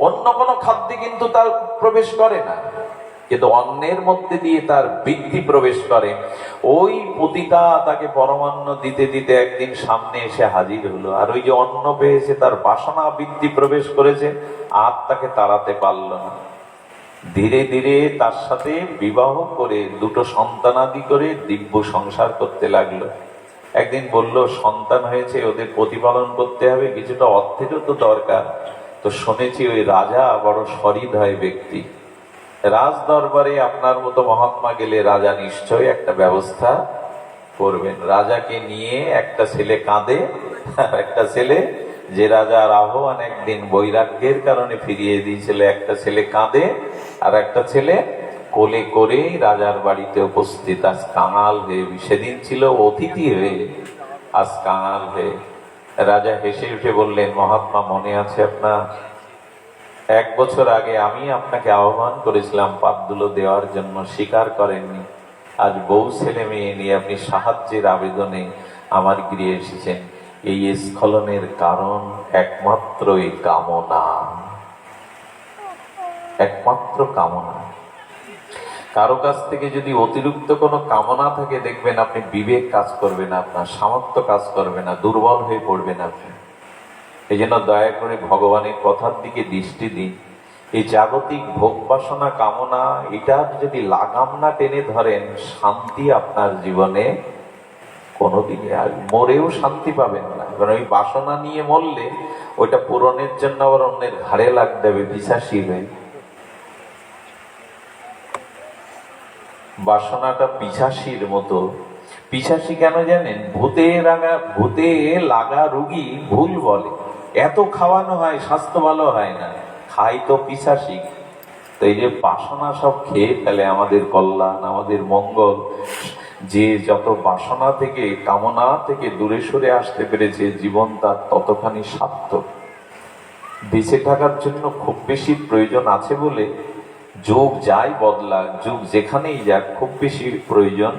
অন্য কোনো খাদ্যে কিন্তু তার প্রবেশ করে না, কিন্তু অন্যের মধ্যে দিয়ে তার বৃত্তি প্রবেশ করে। ওই পতিতা তাকে পরমান্ন দিতে দিতে একদিন সামনে এসে হাজির হলো, আর ওই যে অন্ন পেয়েছে তার বাসনা বৃত্তি প্রবেশ করেছে, আর তাকে তাড়াতে পারল না। ধীরে ধীরে তার সাথে বিবাহ করে দুটো সন্তানাদি করে দিব্য সংসার করতে লাগলো। একদিন বলল, সন্তান হয়েছে, ওদের প্রতিপালন করতে হবে, কিছুটা অর্থেরও তো দরকার। তো শুনেছি ওই রাজা বড় সহৃদয় ব্যক্তি, রাজ দরবারে আপনার মতো মহাত্মা গেলে রাজা নিশ্চয়ই একটা ব্যবস্থা করবেন। রাজাকে নিয়ে একটা ছেলে কাঁদে, আর একটা ছেলে, যে রাজার আহ্বান একদিন বৈরাগ্যের কারণে ফিরিয়ে দিয়েছিল, একটা ছেলে কাঁদে আর একটা ছেলে কোলে করে রাজার বাড়িতে উপস্থিত। আজ কাঙাল হয়ে, সেদিন ছিল অতিথি হয়ে, আজ কাঙাল হয়ে। রাজা হেসে উঠে বললেন, মহাত্মা মনে আছে আপনার? 1 বছর আগে আমি আপনাকে আহ্বান করেছিলাম পাদ্দুলো দেওয়ার জন্য, স্বীকার করেননি। আজ বউ ছেলে মেয়ে নিয়ে আপনি সাহায্যের আবেদনে আমার গৃহে এসেছেন। এই স্খলনের কারণ একমাত্র এই কামনা, একমাত্র কামনা। কারো কাছ থেকে যদি অতিরিক্ত কোনো কামনা থাকে, দেখবেন আপনি বিবেক কাজ করবে না, আপনার সামর্থ্য কাজ করবে না, দুর্বল হয়ে পড়বেন আপনি। এই জন্য দয়া করে ভগবানের কথার দিকে দৃষ্টি দিন। এই জাগতিক ভোগ বাসনা কামনা, এটা যদি লাগাম না টেনে ধরেন, শান্তি আপনার জীবনে কোনোদিনই আর মরেও শান্তি পাবেন না। কারণ ওই বাসনা নিয়ে মরলে ওইটা পূরণের জন্য আবার অন্যের ঘাড়ে লাগতে হবে, পিশাচি হয়ে। বাসনাটা পিশাচির মতো। পিশাচি কেন জানেন? ভূতে লাগা রুগী ভুল বলে, এত খাওয়ানো হয় স্বাস্থ্য ভালো হয় না, খাই তো পিশাচি। তো এই যে বাসনা সব খেয়ে ফেলে আমাদের কল্যাণ, আমাদের মঙ্গল। যে যত বাসনা থেকে, কামনা থেকে দূরে সরে আসতে পেরেছে, জীবন তার ততখানি সার্থক। বেঁচে থাকার জন্য খুব বেশি প্রয়োজন আছে বলে যুগ যাই বদলাক, যুগ যেখানেই যাক, খুব বেশি প্রয়োজন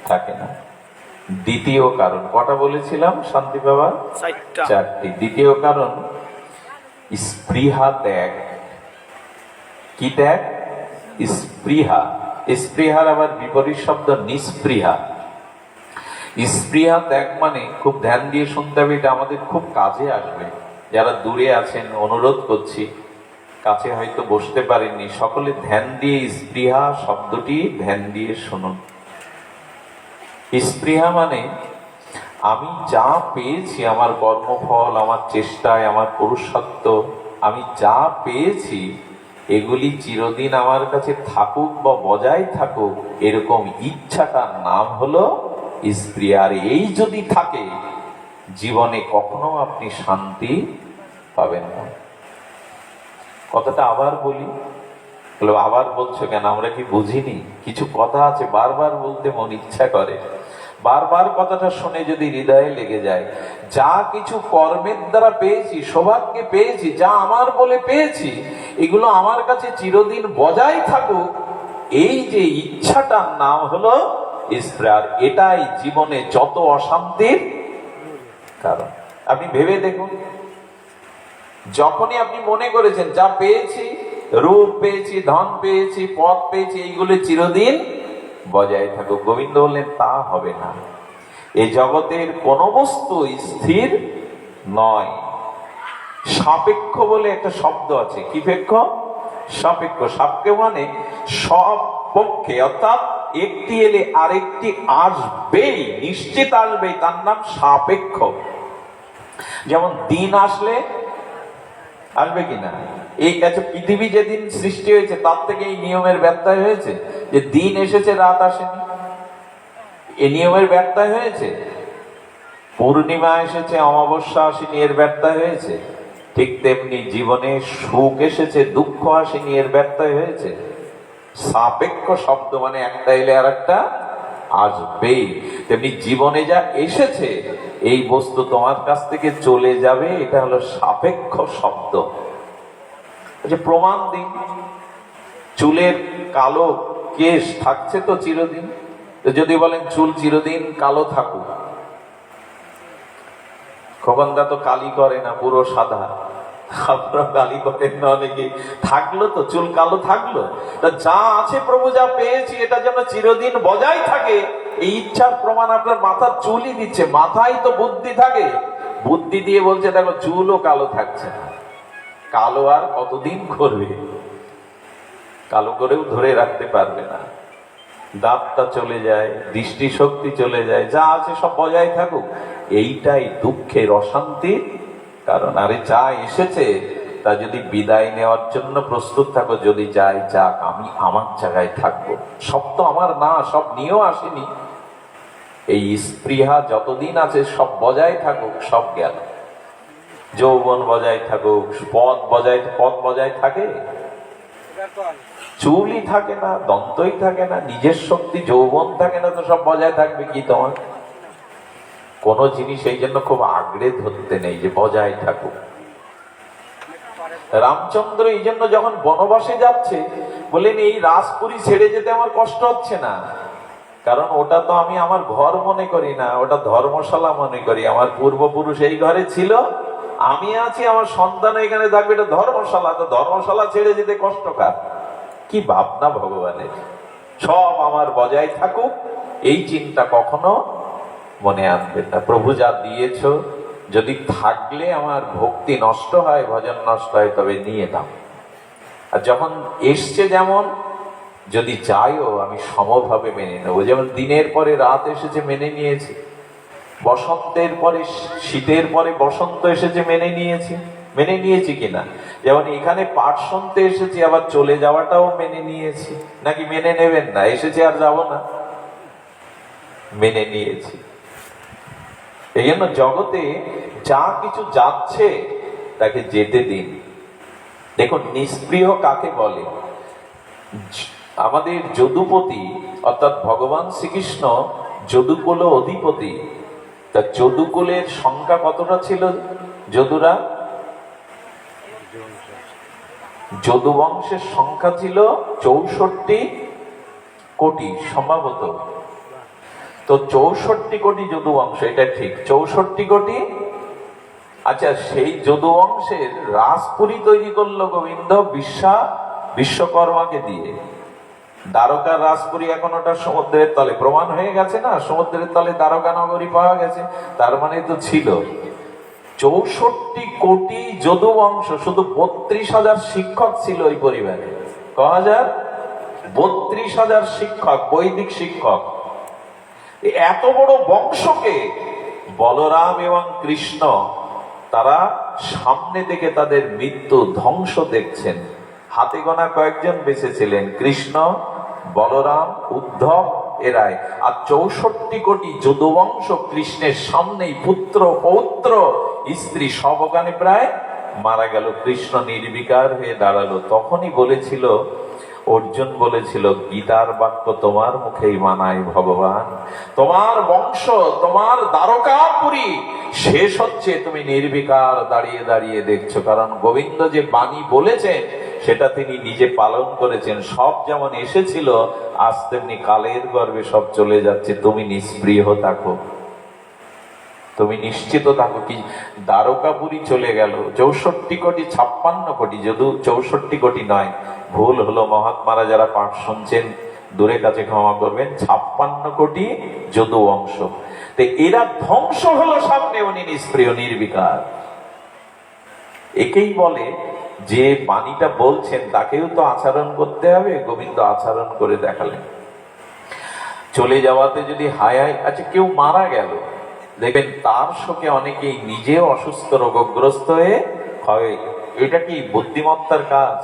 থাকে না। দ্বিতীয় কারণ, কটা বলেছিলাম শান্তি বাবা? 4টি। দ্বিতীয় কারণ স্পৃহা ত্যাগ। কি ত্যাগ? স্পৃহা। স্পৃহার আবার বিপরীত শব্দ নিস্পৃহা। স্পৃহা ত্যাগ মানে, খুব ধ্যান দিয়ে শুনতে হবে, এটা আমাদের খুব কাজে আসবে। যারা দূরে আছেন অনুরোধ করছি, কাছে হয়তো বসতে পারেননি, সকলে ধ্যান দিয়ে স্পৃহা শব্দটি ধ্যান দিয়ে শুনুন। স্পৃহা মানে, আমি যা পেয়েছি, আমার কর্মফল, আমার চেষ্টায়, আমার পুরুষত্ব, আমি যা পেয়েছি, এগুলি চিরদিন আমার কাছে থাকুক বা বজায় থাকুক, এরকম ইচ্ছাটার নাম হলো স্পৃহা। আর এই যদি থাকে, জীবনে কখনো আপনি শান্তি পাবেন না। কথাটা আবার বলি। আবার বলছো কেন? আমরা কি বুঝিনি? কিছু কথা আছে বারবার বলতে মন ইচ্ছা করে। বারবার কথাটা শুনে যদি হৃদয়ে লেগে যায়, যা কিছু কর্মের দ্বারা পেয়েছি, সৌভাগ্যে পেয়েছি, যা আমার বলে পেয়েছি, এগুলো আমার কাছে চিরদিন বজায় থাকুক, এই যে ইচ্ছাটার নাম হলো স্প্রে। আর এটাই জীবনে যত অশান্তির কারণ। আপনি ভেবে দেখুন, যখনই আপনি মনে করেছেন যা পেয়েছি, রূপ পেয়েছি, ধন পেয়েছি, পদ পেয়েছি, এইগুলো চিরদিন বজায় থাকুক, গোবিন্দ বললেন তা হবে না। এই জগতের কোন বস্তু স্থির নয়। সাপেক্ষ বলে একটা শব্দ আছে। কি পেক্ষ? সাপেক্ষ। সাপেক্ষ মানে সব পক্ষে, অর্থাৎ একটি এলে আরেকটি আসবেই, নিশ্চিত আসবেই, তার নাম সাপেক্ষ। যেমন দিন আসলে আসবে কিনা, এই কাছে পৃথিবী যেদিন সৃষ্টি হয়েছে তার থেকে এই নিয়মের ব্যত্যয় হয়েছে যে দিন এসেছে রাত আসেনি, এই নিয়মের ব্যত্যয় হয়েছে। পূর্ণিমা এসেছে অমাবস্যা আসেনি, এর ব্যত্যয় হয়েছে। ঠিক তেমনি জীবনে সুখ এসেছে দুঃখ আসেনি, এর ব্যত্যয় হয়েছে। সাপেক্ষ শব্দ মানে একটা এলে আর একটা আসবেই। তেমনি জীবনে যা এসেছে এই বস্তু তোমার কাছ থেকে চলে যাবে, এটা হলো সাপেক্ষ শব্দ। প্রমাণ দিন, চুলের কালো কেশ থাকছে তো চিরদিন। যদি বলেন চুল চিরদিন কালো থাকুক, খোকনদা তো কালি করে না, পুরো সাদা। আপনারা কালি করেন না অনেকে, থাকলো তো চুল কালো থাকলো। তা যা আছে প্রভু, যা পেয়েছি এটা যেন চিরদিন বজায় থাকে, এই ইচ্ছার প্রমাণ আপনার মাথার চুলই দিচ্ছে। মাথায় তো বুদ্ধি থাকে, বুদ্ধি দিয়ে বলছে দেখো চুলও কালো থাকছে না। কালো আর কতদিন করবে, কালো করেও ধরে রাখতে পারবে না। দাঁতটা চলে যায়, দৃষ্টি শক্তি চলে যায়, যা আছে সব বজায় থাকুক, এইটাই দুঃখের অশান্তির কারণ। আরে যা এসেছে তা যদি বিদায় নেওয়ার জন্য প্রস্তুত থাকো, যদি যাই যাক, আমি আমার জায়গায় থাকবো। সব তো আমার না, সব নিয়েও আসেনি। এই স্পৃহা যতদিন আছে সব বজায় থাকুক, সব গেল। যৌবন বজায় থাকুক, পদ বজায় থাকে, চুলই থাকে না, দন্তই থাকে না, নিজের শক্তি যৌবন থাকে না, তো সব বজায় থাকবে কি তোমার? কোন জিনিস এই জন্য খুব আগ্রে ধরতে নেই যে বজায় থাকুক। রামচন্দ্র এই জন্য যখন বনবাসে যাচ্ছে বলেন এই রাজপুরী ছেড়ে যেতে আমার কষ্ট হচ্ছে না, কারণ ওটা তো আমি আমার ঘর মনে করি না, ওটা ধর্মশালা মনে করি। আমার পূর্বপুরুষ এই ঘরে ছিল, আমি আছি, আমার সন্তান এখানে থাকবে, এটা ধর্মশালা। তো ধর্মশালা ছেড়ে যেতে কষ্টকর। কি ভাবনা ভগবানের! সব আমার বজায় থাকুক, এই চিন্তা কখনো মনে আনবে না। প্রভু যা দিয়েছ, যদি থাকলে আমার ভক্তি নষ্ট হয়, ভজন নষ্ট হয়, তবে নিয়ে নাও। আর যখন এসছে, যেমন যদি যাইও আমি সমভাবে মেনে নেবো। যেমন দিনের পরে রাত এসেছে, মেনে নিয়েছি। বসন্তের পরে শীতের পরে বসন্ত এসেছে, মেনে নিয়েছি কিনা? যেমন এখানে পাঠ শুনতে এসেছি, আবার চলে যাওয়াটাও মেনে নিয়েছি। নাকি মেনে নেবেন না? এসেছে আর যাব না, মেনে নিয়েছি। এই জন্য জগতে যা কিছু যাচ্ছে তাকে যেতে দিন। দেখুন, নিষ্প্রিয় কাকে বলে? আমাদের যদুপতি অর্থাৎ ভগবান শ্রীকৃষ্ণ যদুকুল অধিপতি। তা যদুকুলের সংখ্যা কতটা ছিল? যদুরা, যদু বংশের সংখ্যা ছিল 64 কোটি সম্ভবত। তো 64 কোটি যদু বংশ, এটা ঠিক, 64 কোটি। আচ্ছা, সেই যদু বংশের রাজপুরী তৈরি করলো গোবিন্দ বিশ্বকর্মাকে দিয়ে। দ্বারকার রাজপুরী এখন ওটা সমুদ্রের তলে, প্রমাণ হয়ে গেছে না, সমুদ্রের তলে দ্বারকা নগরী পাওয়া গেছে। তার মানে তো ছিল 64 কোটি যদু বংশ। শুধু 32,000 শিক্ষক ছিল ওই পরিবারে। ক হাজার? 32,000 শিক্ষক, বৈদিক শিক্ষক। এত বড় বংশকে বলরাম এবং কৃষ্ণ তারা সামনে থেকে তাদের মৃত্যু ধ্বংস দেখছেন। হাতে গোনা কয়েকজন বেঁচে ছিলেন, কৃষ্ণ, বলরাম, উদ্ধব, এরাই। আর 64 কোটি যদুবংশ কৃষ্ণের সামনেই পুত্র পৌত্র স্ত্রী সব ওখানে প্রায় মারা গেল। কৃষ্ণ নির্বিকার হয়ে দাঁড়ালো। তখনই বলেছিল, অর্জুন বলেছিল, গীতার বাক্য তোমার মুখেই মানায় ভগবান। তোমার বংশ, তোমার দ্বারকাপুরী শেষ হচ্ছে, তুমি নির্বিকার দাঁড়িয়ে দাঁড়িয়ে দেখছো। কারণ গোবিন্দ যে বাণী বলেছেন সেটা তিনি নিজে পালন করেছেন। সব যেমন এসেছিল আজ তেমনি কালের গর্ভে সব চলে যাচ্ছে। তুমি নিষ্প্রিয় থাকো, তুমি নিশ্চিত থাকো। কি দ্বারকাপুরী চলে গেল, 64 কোটি 56 কোটি, যদিও 64 কোটি নয়, ভুল হলো। মহাত্মারা যারা পাঠ শুনছেন দূরে কাছে ক্ষমা করবেন, 56 কোটি যদু অংশ। তো এরা ধ্বংস হলো সামনে, উনি নিষ্প্রিয় নির্বিকার। একেই বলে যে বাণীটা বলছেন তাকেও তো আচরণ করতে হবে। গোবিন্দ আচরণ করে দেখালেন। চলে যাওয়াতে যদি হায় হায়, আচ্ছা কেউ মারা গেল, দেখবেন তার শোকে অনেকেই নিজেও অসুস্থ রোগগ্রস্ত হয়ে হয়। এটা কি বুদ্ধিমত্তার কাজ?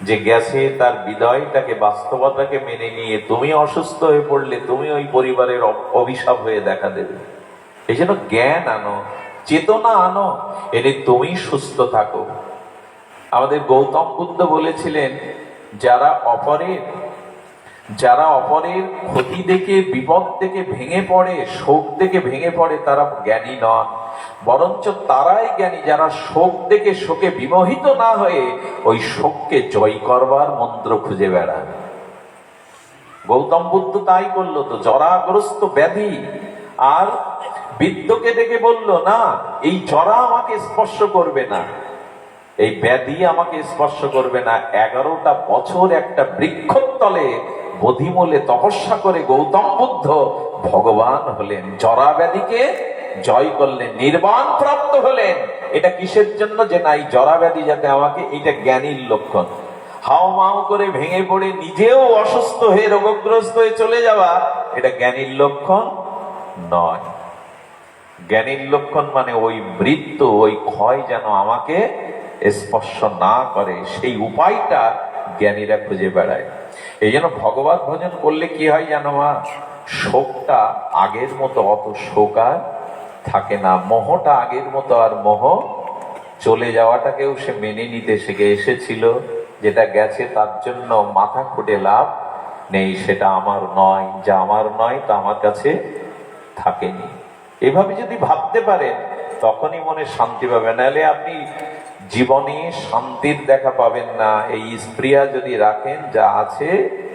যে গেছে তার বিদায়টাকে, বাস্তবতাকে মেনে নিয়ে তুমি অসুস্থ হয়ে পড়লে তুমি ওই পরিবারের অভিশাপ হয়ে দেখা দেবে। এই জন্য জ্ঞান আনো, চেতনা আনো, এনে তুমি সুস্থ থাকো। আমাদের গৌতম বুদ্ধ বলেছিলেন, যারা অপরের ক্ষতি দেখে, বিপদ দেখে ভেঙে পড়ে, শোক দেখে ভেঙে পড়ে, তারা জ্ঞানী নন। বরঞ্চ তারাই জ্ঞানী যারা শোক দেখে শোকে বিমোহিত না হয়ে ওই শোককে জয় করবার মন্ত্র খুঁজে বেড়ান। গৌতম বুদ্ধ তাই করলো তো। জরাগ্রস্ত ব্যাধি আর বৃদ্ধকে দেখে বলল, না এই জরা আমাকে স্পর্শ করবে না, এই ব্যাধি আমাকে স্পর্শ করবে না। 11টা বছর একটা বৃক্ষতলে বোধিমূলে তপস্যা করে গৌতম বুদ্ধ ভগবান হলেন, জরা ব্যাধিকে জয় করলেন, নির্বাণ প্রাপ্ত হলেন। এটা কিসের জন্য? যে না, এই জরা ব্যাধি যাতে আমাকে, এটা জ্ঞানীর লক্ষণ। হাও মাও করে ভেঙে পড়ে নিজেও অসুস্থ হয়ে রোগগ্রস্ত হয়ে চলে যাওয়া, এটা জ্ঞানীর লক্ষণ নয়। জ্ঞানীর লক্ষণ মানে ওই মৃত্যু, ওই ক্ষয় যেন আমাকে স্পর্শ না করে, সেই উপায়টা জ্ঞানীরা খুঁজে বেড়ায়। এই জন্য ভগবত ভজন করলে কি হয় জানো মা? শোকটা আগের মতো অত শোক আর থাকে না, মোহটা আগের মতো আর মোহ, চলে যাওয়াটাকেও সে মেনে নিতে শিখে এসেছিল। যেটা গেছে তার জন্য মাথা খুঁটে লাভ নেই, সেটা আমার নয়, যা আমার নয় তা আমার কাছে থাকেনি। এভাবে যদি ভাবতে পারেন তখনই মনে শান্তি পাবেন। নাহলে আপনি জীবনে শান্তির দেখা পাবেন না। এই স্প্রিয়া যদি রাখেন, যা আছে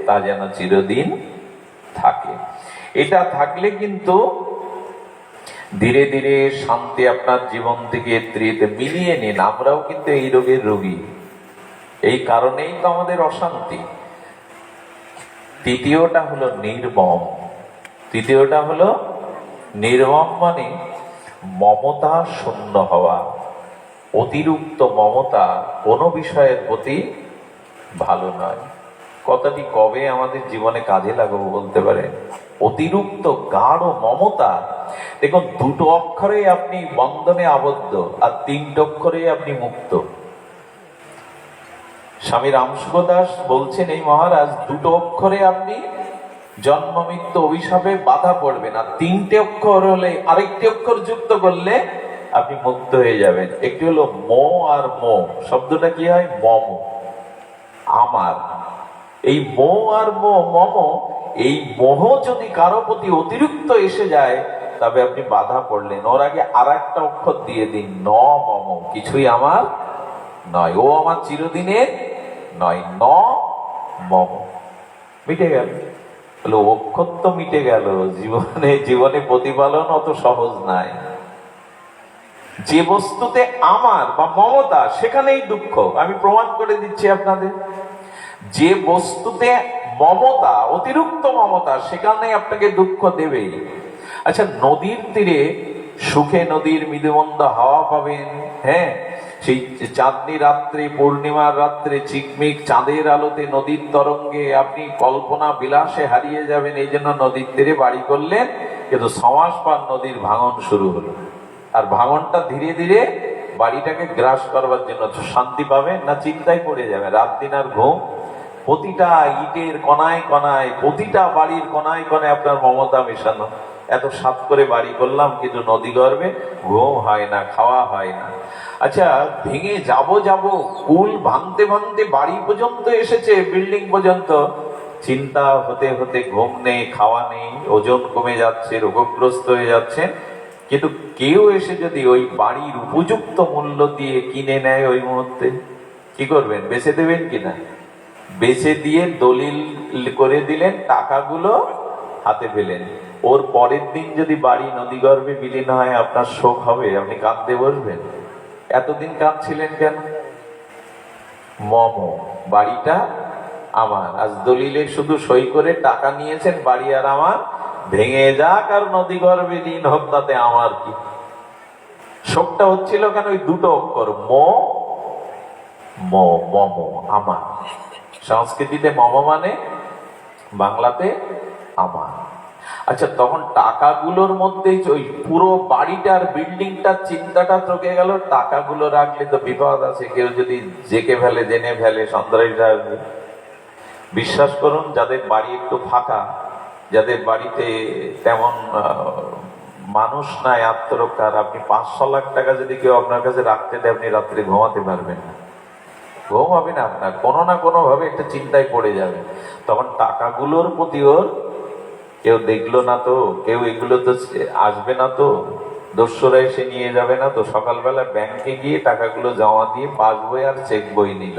তা যেন চিরদিন থাকে। এটা থাকলে কিন্তু ধীরে ধীরে শান্তি আপনার জীবন থেকে মিলিয়ে নিন। আমরাও কিন্তু এই রোগের রোগী, এই কারণেই তো আমাদের অশান্তি। তৃতীয়টা হলো নির্মম। তৃতীয়টা হলো নির্মম মানে মমতা শূন্য হওয়া। অতিরিক্ত মমতা কোনো বিষয়ের প্রতি ভালো নয়। কথাটি কবে আমাদের জীবনে কাজে লাগাবো বলতে পারেন? অতিরিক্ত গাঢ় মমতা। দেখুন, 2টো অক্ষরে আপনি বন্ধনে আবদ্ধ, আর 3টে অক্ষরে আপনি মুক্ত। স্বামী রামসুখ দাস বলছেন, এই মহারাজ, 2টো অক্ষরে আপনি জন্ম মৃত্যু অভিশাপে বাধা পড়বে না, 3টে অক্ষর হলে, আরেকটি অক্ষর যুক্ত করলে আপনি মুক্ত হয়ে যাবেন। একটি হলো মো আর মো, শব্দটা কি হয়? মম, আমার। এই মো আর মম, এই মোহ যদি কারো প্রতি অতিরিক্ত এসে যায় তবে আপনি বাধা পড়লেন। ওর আগে আর একটা অক্ষর দিয়ে দিন, ন মম, কিছুই আমার নয়, ও আমার চিরদিনের নয়, ন মম, মিটে গেল। অক্ষর তো মিটে গেল। জীবনে প্রতিপালন অত সহজ নাই। যে বস্তুতে আমার বা মমতা, সেখানেই দুঃখ। আমি প্রমাণ করে দিচ্ছি আপনাদের। যে বস্তুতে মমতা, অতিরিক্ত মমতা, সেখানে আপনাকে দুঃখ দেবেই। আচ্ছা, নদীর তীরে সুখে নদীর মৃদুমন্দ হাওয়া পাবেন, হ্যাঁ, সেই চাঁদনি রাত্রে, পূর্ণিমার রাত্রে চিকমিক চাঁদের আলোতে নদীর তরঙ্গে আপনি কল্পনা বিলাসে হারিয়ে যাবেন। এই জন্য নদীর তীরে বাড়ি করলেন, কিন্তু 6 মাস পর নদীর ভাঙন শুরু হলো। আর ভাঙনটা ধীরে ধীরে বাড়িটাকে গ্রাস করবার জন্য। শান্তি পাবেন না, চিন্তায় পড়ে যাবে, রাত দিন আর ঘুম। প্রতিটা ইটের কণায় কণায়, প্রতিটা বাড়ির কণায় কণায় আপনার মমতা মেশানো। এত সাত করে বাড়ি করলাম, কিন্তু নদী গর্ভে ঘুম হয় না, খাওয়া হয় না। আচ্ছা, ভেঙে যাব কুল ভাঙতে ভাঙতে বাড়ি পর্যন্ত এসেছে, বিল্ডিং পর্যন্ত, চিন্তা হতে হতে ঘুম নেই, খাওয়া নেই, ওজন কমে যাচ্ছে, রোগগ্রস্ত হয়ে যাচ্ছে। কিন্তু কেউ এসে যদি ওই বাড়ির উপযুক্ত মূল্য দিয়ে কিনে নেয় ওই মুহূর্তে, কি করবেন? বেচে দেবেন কিনা? বেচে দিয়ে দলিল করে দিলেন, টাকাগুলো হাতে পেলেন। ওর পরের দিন যদি বাড়ি নদীগর্ভে বিলীন হয়, আপনার শোক হবে? আপনি কাঁদতে বসবেন? এতদিন কাঁদছিলেন কেন? বাড়িটা আমার, আজ দলিলে শুধু সই করে টাকা নিয়েছেন, বাড়ি আর আমার, ভেঙে যাক আর নদীগর্ভে লীন হোক, তাতে আমার কি? শোকটা হচ্ছিল কেন? ওই দুটো অক্ষর, আমার। সংস্কৃতিতে মম মানে বাংলাতে আমার। আচ্ছা, তখন টাকাগুলোর মধ্যে ওই পুরো বাড়িটার বিল্ডিংটার চিন্তাটা চোখে গেল। টাকাগুলো রাখলে তো বিপদ আছে, কেউ যদি জেকে ফেলে, জেনে ফেলে, সন্ত্রাসীরা আসবে। বিশ্বাস করুন, যাদের বাড়ি একটু ফাঁকা, যাদের বাড়িতে তেমন মানুষ নাই আত্মরক্ষার, আপনি 500 লাখ টাকা যদি কেউ আপনার কাছে রাখতে দেয়, আপনি রাত্রে ঘুমাতে পারবেন না। ঘুম হবে না আপনার, কোনো না কোনো ভাবে একটা চিন্তায় পড়ে যাবে। তখন টাকাগুলোর প্রতি ওর কেউ দেখলো না তো, কেউ এগুলো তো আসবে না তো, দস্যুরা এসে নিয়ে যাবে না তো। সকালবেলা ব্যাংকে গিয়ে টাকাগুলো জমা দিয়ে পাসবই আর চেক বই নিল।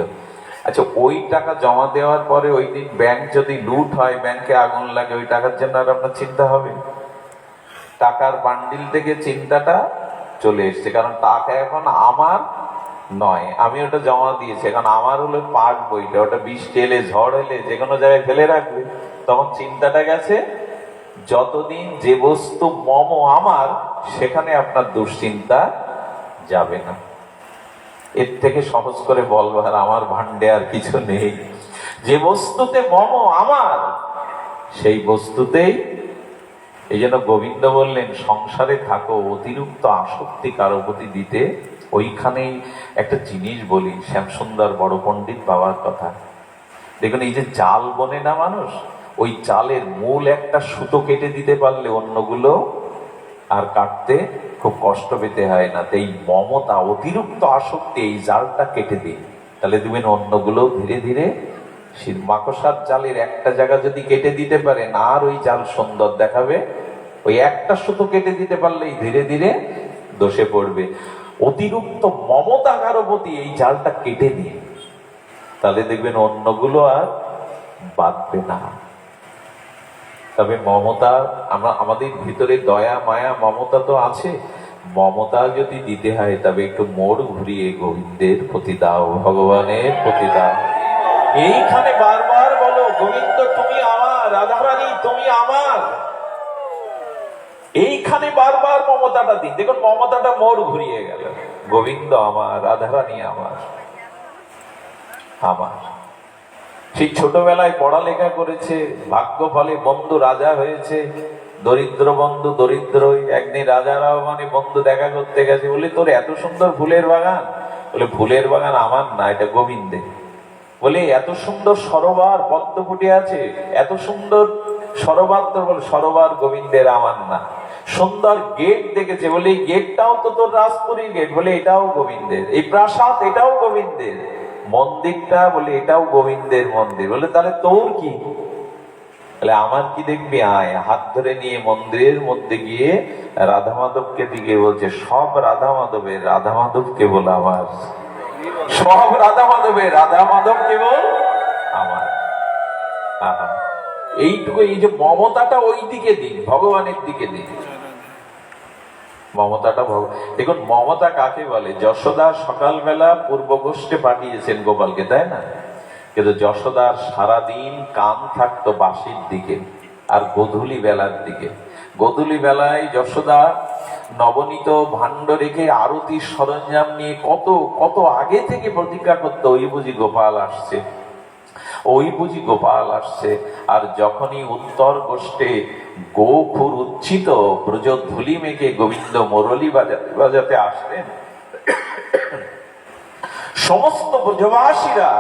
আচ্ছা, ওই টাকা জমা দেওয়ার পরে ওই দিন ব্যাংক যদি লুট হয়, ব্যাংকে আগুন লাগে, ওই টাকার জন্য আর আপনার চিন্তা হবে? টাকার বান্ডিল থেকে চিন্তাটা চলে এসছে, কারণ টাকা এখন আমার নয়, আমি ওটা জমা দিয়েছি। এখন আমার হলো পাট বইটা, ওটা বৃষ্টি এলে, ঝড় এলে যে কোনো জায়গায় ফেলে রাখবে। তখন চিন্তাটা গেছে, যতদিন যে বস্তু আমার, সেখানে আপনার দুশ্চিন্তা যাবে না। এর থেকে সহজ করে বলবার আমার ভান্ডে আর কিছু নেই। যে বস্তুতে আমার, সেই বস্তুতেই। এই জন্য গোবিন্দ বললেন, সংসারে থাকো, অতিরিক্ত আসক্তি কারো প্রতি দিতে। ওইখানেই একটা জিনিস বলি, শ্যামসুন্দর বড় পণ্ডিত বাবার কথা। দেখুন, এই যে জাল বনে না মানুষ, ওই জালের মূল একটা সুতো কেটে দিতে পারলে অন্যগুলো আর কাটতে খুব কষ্ট পেতে হয় না। এই মমতা, অতিরিক্ত আসক্তি, এই জালটা কেটে দিন, তাহলে দেখবেন অন্যগুলো ধীরে ধীরে। মাকড়সার জালের একটা জায়গা যদি কেটে দিতে পারেন, আর ওই জাল সুন্দর দেখাবে। ওই একটা সুতো কেটে দিতে পারলেই ধীরে ধীরে দোষে পড়বে। অতিরিক্ত মমতা কারো প্রতি, এই জালটা কেটে দিন, তাহলে দেখবেন অন্যগুলো আর বাঁধবে না। তবে মমতা, আমাদের ভিতরে দয়া মায়া মমতা তো আছে। মমতা যদি দিতে হয়, তবে একটু মোড় ঘুরিয়ে গোবিন্দের প্রতি দাও, ভগবানের প্রতি দাও। এইখানে বারবার বলো, গোবিন্দ তুমি আমার, রাধারানী তুমি আমার। এইখানে বারবার মমতাটা দিন। দেখুন, মমতাটা মোড় ঘুরিয়ে গেল, গোবিন্দ আমার, রাধারানী আমার। সেই ছোটবেলায় পড়ালেখা করেছে, ভাগ্য ফলে বন্ধু রাজা হয়েছে, দরিদ্র বন্ধু দরিদ্রই। একদিন রাজারাও মানে বন্ধু দেখা করতে গেছে, বলে তোর এত সুন্দর ফুলের বাগান? বলে ফুলের বাগান আমার না, এটা গোবিন্দের। বলে এত সুন্দর সরোবর পদ্ম ফুটে আছে, এত সুন্দর সরোবর তোর? বলে সরোবর গোবিন্দের, আমার না। সুন্দর গেট দেখেছে, বলে এই গেটটাও তো তোর রাজপুরীর গেট? বলে এটাও গোবিন্দের। এই প্রাসাদ, এটাও গোবিন্দের। মন্দিরটা? বলে এটাও গোবিন্দের মন্দির। বলে তাহলে তোর কি? বলে আমার কি দেখবি, আয়। হাত ধরে নিয়ে মন্দিরের মধ্যে গিয়ে রাধা মাধবকে দিকে বলছে, সব রাধা মাধবের, রাধা মাধব কেবল আমার। সব রাধা মাধবের, রাধা মাধব কেবল আমার। এইটুকু, এই যে মমতাটা ওই দিকে দিন, ভগবানের দিকে দিন মমতাটা। দেখুন, মমতা কাকে বলে? যশোদা সকালবেলা পূর্ব গোষ্ঠে পাঠিয়েছেন গোপালকে, তাই না? কিন্তু যশোদার সারাদিন কান থাকতো বাঁশির দিকে আর গোধূলি বেলার দিকে। গোধূলি বেলায় যশোদা নবনীত ভাণ্ড রেখে আরতির সরঞ্জাম নিয়ে কত কত আগে থেকে প্রতিজ্ঞা করতো, ওই বুঝি গোপাল আসছে, ওই বুঝি গোপাল আসছে। আর যখনই উত্তর গোষ্ঠে গোখুর উচ্ছিত ব্রজ ধুলি মেঘে গোবিন্দ মুরলী বাজাতে বাজাতে আসলেন, সমস্ত ব্রজবাসীরা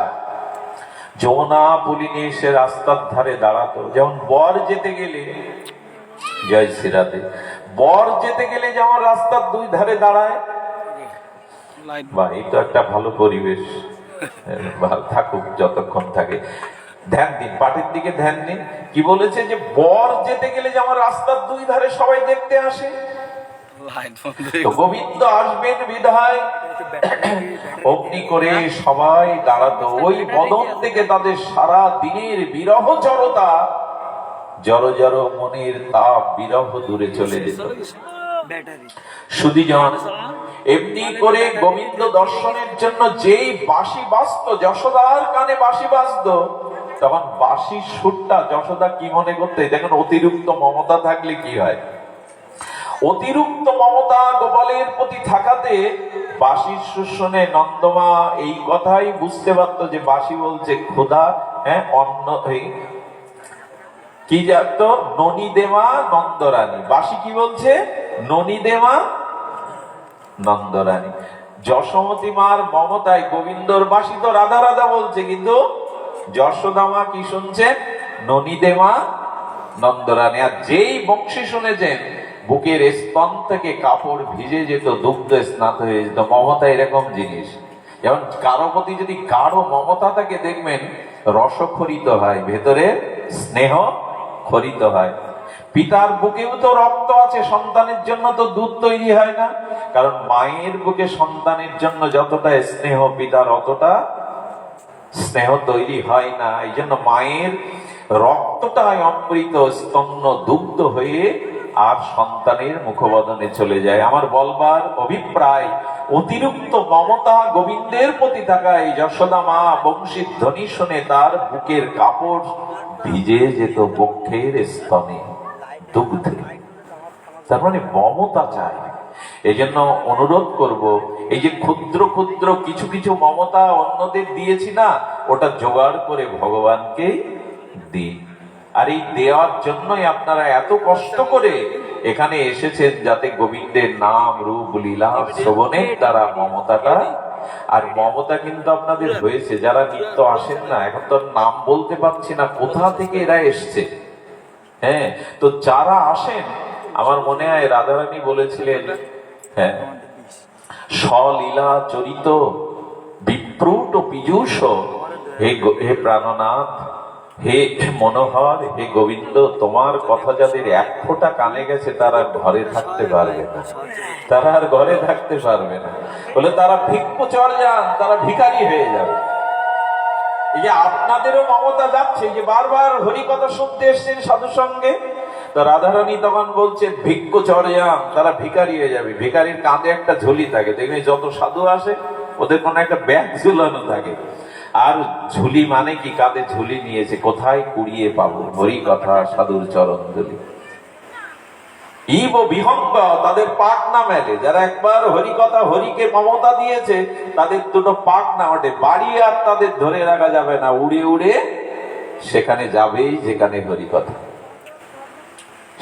যমুনা পুলিনে এসে রাস্তার ধারে দাঁড়াতো। যেমন বর যেতে গেলে, জয় শ্রীরাধে, বর যেতে গেলে যেমন রাস্তার দুই ধারে দাঁড়ায়, বা এই তো একটা ভালো পরিবেশ, থাকুক যতক্ষণ থাকে। ধ্যান দিন, পাঠের দিকে ধ্যান দিন। কি বলেছে? যে বর যেতে গেলে যেমন রাস্তার দুই ধারে সবাই দেখতে আসে, গোবিন্দ আসবেন বিধায় অগ্নি করে সবাই দাঁড়াতো। ওই বদন থেকে তাদের সারা দিনের বিরহ জড়তা, জড় জড় মনের তাপ, বিরহ দূরে চলে যেত। সুধীজন, এমনি করে গোবিন্দ দর্শনের জন্য যেই বাঁশি বাজত, যশোদার কানে বাঁশি বাজত, তখন বাঁশির সুরটা যশোদা কি মনে করতে, দেখুন অতিরিক্ত মমতা থাকলে কি হয়। অতিরিক্ত মমতা গোপালের প্রতি থাকাতে বাঁশির সুর শুনে নন্দমা এই কথাই বুঝতে পারতো যে বাঁশি বলছে খোদা, হ্যাঁ, অন্ন কি জানতো, ননী দেমা নন্দরানী। বাঁশি কি বলছে? ননী দেমা নন্দরানী। যশোমতী মার মমতায় গোবিন্দর বাঁশি তো রাধা রাধা বলছে, কিন্তু যশোদা মা কি শুনছেন? ননী দেমা নন্দরানী। আর যেই বংশী শুনেছেন, বুকের স্তন থেকে কাপড় ভিজে যেত, দুগ্ধ স্নাত হয়ে যেত। মমতা এরকম জিনিস। যেমন কারো প্রতি যদি গাঢ় মমতা থাকে, দেখবেন রসক্ষরিত হয়, ভেতরে স্নেহ খরিত হয়। পিতার বুকেও তো রক্ত আছে, সন্তানের জন্য তো দুধ তৈরি হয় না। কারণ মায়ের বুকে সন্তানের জন্য যতটা স্নেহ, পিতার অতটা স্নেহ তৈরি হয় না। এই জন্য মায়ের রক্তটাই অমৃত স্তন্য দুগ্ধ হয়ে আর সন্তানের মুখবদনে চলে যায়। আমার বলবার অভিপ্রায়, অতিরিক্ত মমতা গোবিন্দের প্রতি থাকায় যশোদা মা বংশীর ধ্বনি শুনে তার বুকের কাপড় ভিজে যেত বক্ষের স্তনে দুগ্ধে। তার মানে মমতা চায়। এই জন্য অনুরোধ করব, এই যে ক্ষুদ্র ক্ষুদ্র কিছু কিছু মমতা অন্যদের দিয়েছি না, ওটা জোগাড় করে ভগবানকে দিই। আর এই দেওয়ার জন্যই আপনারা এত কষ্ট করে এখানে এসেছেন, যাতে গোবিন্দের নাম রূপ লীলা শ্রবণের দ্বারা মমতাটা। আর মমতা কিন্তু আপনাদের হয়েছে। যারা নিত্য আসেন না, এখন তো নাম বলতে পারছি না কোথা থেকে এরা এসছে। হ্যাঁ, তো যারা আসেন, আমার মনে হয় রাধারানী বলেছিলেন, হ্যাঁ, স্বলীলা চরিত বিপ্রুট পীযূষ, হে প্রাণনাথ, হে মনোহর, হে গোবিন্দ, তোমার কথা যাদের এক ফোঁটা কানে গেছে, তারা ঘরে থাকতে পারবে না, তারা আর ঘরে থাকতে পারবে না। বলে তারা ভিক্ষুচর যান, তারা ভিখারি হয়ে যাবে। এই যে আপনাদেরও মমতা যাচ্ছে, যে বারবার হরি কথা শুনতে এসছেন সাধু সঙ্গে, তো রাধারানী তখন বলছেন ভিক্ষুচর যান, তারা ভিখারি হয়ে যাবে। ভিখারির কাঁধে একটা ঝুলি থাকে, দেখবেন যত সাধু আসে ওদের কোনো একটা ব্যাগ ঝুলানো থাকে। আর ঝুলি মানে কি? কাঁধে ঝুলি নিয়েছে, কোথায় কুড়িয়ে পাবো হরি কথা সাধুর চরণ ধুলি। ইব বিহঙ্গ, তাদের পাক না মেলে। যারা একবার হরি কথা, হরিকে মমতা দিয়েছে, তাদের দুটো পাক না ওঠে। বাড়ি আর তাদের ধরে রাখা যাবে না, উড়ে উড়ে সেখানে যাবেই যেখানে হরি কথা,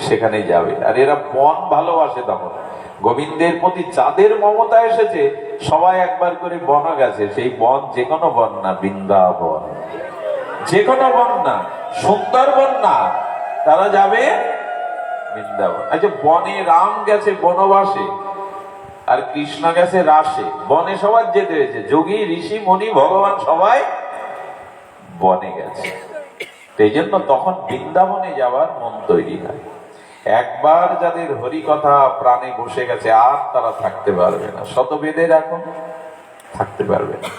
সেখানে যাবে। আর এরা বন ভালোবাসে। তখন গোবিন্দের প্রতি যাদের মমতা এসেছে, সবাই একবার করে বন গেছে। সেই বন যে কোনো বন না, বৃন্দাবন, যে কোনো বন না, সুন্দরবন না, তারা যাবে বৃন্দাবন। আচ্ছা, বনে রাম গেছে বনবাসে, আর কৃষ্ণ গেছে রাসে। বনে সবার যেতে হয়েছে, যোগী ঋষি মুনি ভগবান সবাই বনে গেছে। এই জন্য তখন বৃন্দাবনে যাওয়ার মন তৈরি হয়। একবার যাদের হরি কথা প্রাণে বসে গেছে, আর তারা থাকতে পারবে না। শত বেদে এখন থাকতে পারবে না।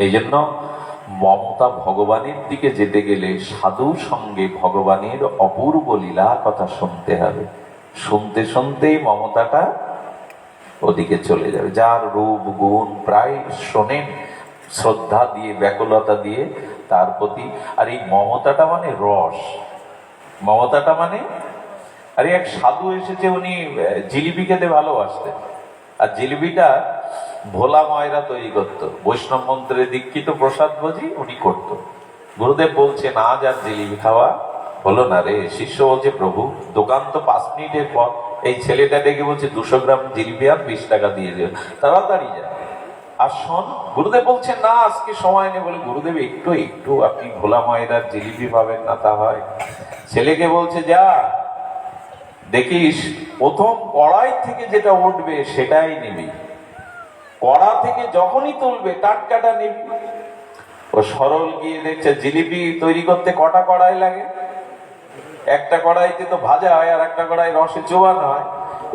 এই জন্য মমতা ভগবানের দিকে যেতে গেলে সাধু সঙ্গে ভগবানের অপূর্ব লীলা কথা শুনতে হবে। শুনতে শুনতেই মমতাটা ওদিকে চলে যাবে। যার রূপ গুণ প্রায় শোনেন শ্রদ্ধা দিয়ে, ব্যাকুলতা দিয়ে তার প্রতি। আর এই মমতাটা মানে রস। মমতাটা মানে, আরে এক সাধু এসেছে, উনি জিলিপি খেতে ভালোবাসতেন। আর জিলিপিটা ভোলা ময়রা তৈরি করত, বৈষ্ণব মন্ত্রে দীক্ষিত প্রসাদ ভোজি উনি করত। গুরুদেব বলছে না, যার জিলিপি খাওয়া হলো না রে। শিষ্য বলছে প্রভু, দোকান তো 5 মিনিটের পর। এই ছেলেটা ডেকে বলছে 200 গ্রাম জিলিপি আর 20 টাকা দিয়ে দিও, তাড়াতাড়ি যায়। আর শোন, গুরুদেব বলছে না, আজকে সময় নেই। বলে গুরুদেব একটু একটু, আপনি ভোলা ময়দার জিলিপি পাবেন না তা হয়? ছেলেকে বলছে যা, দেখিস প্রথম কড়াই থেকে যেটা উঠবে সেটাই নিবি, কড়া থেকে যখনই তুলবে টাটকাটা নিবি। ও সরল গিয়ে দেখছে জিলিপি তৈরি করতে কটা কড়াই লাগে। একটা কড়াইতে তো ভাজা হয়, আর একটা কড়াই রসে চোবানো হয়।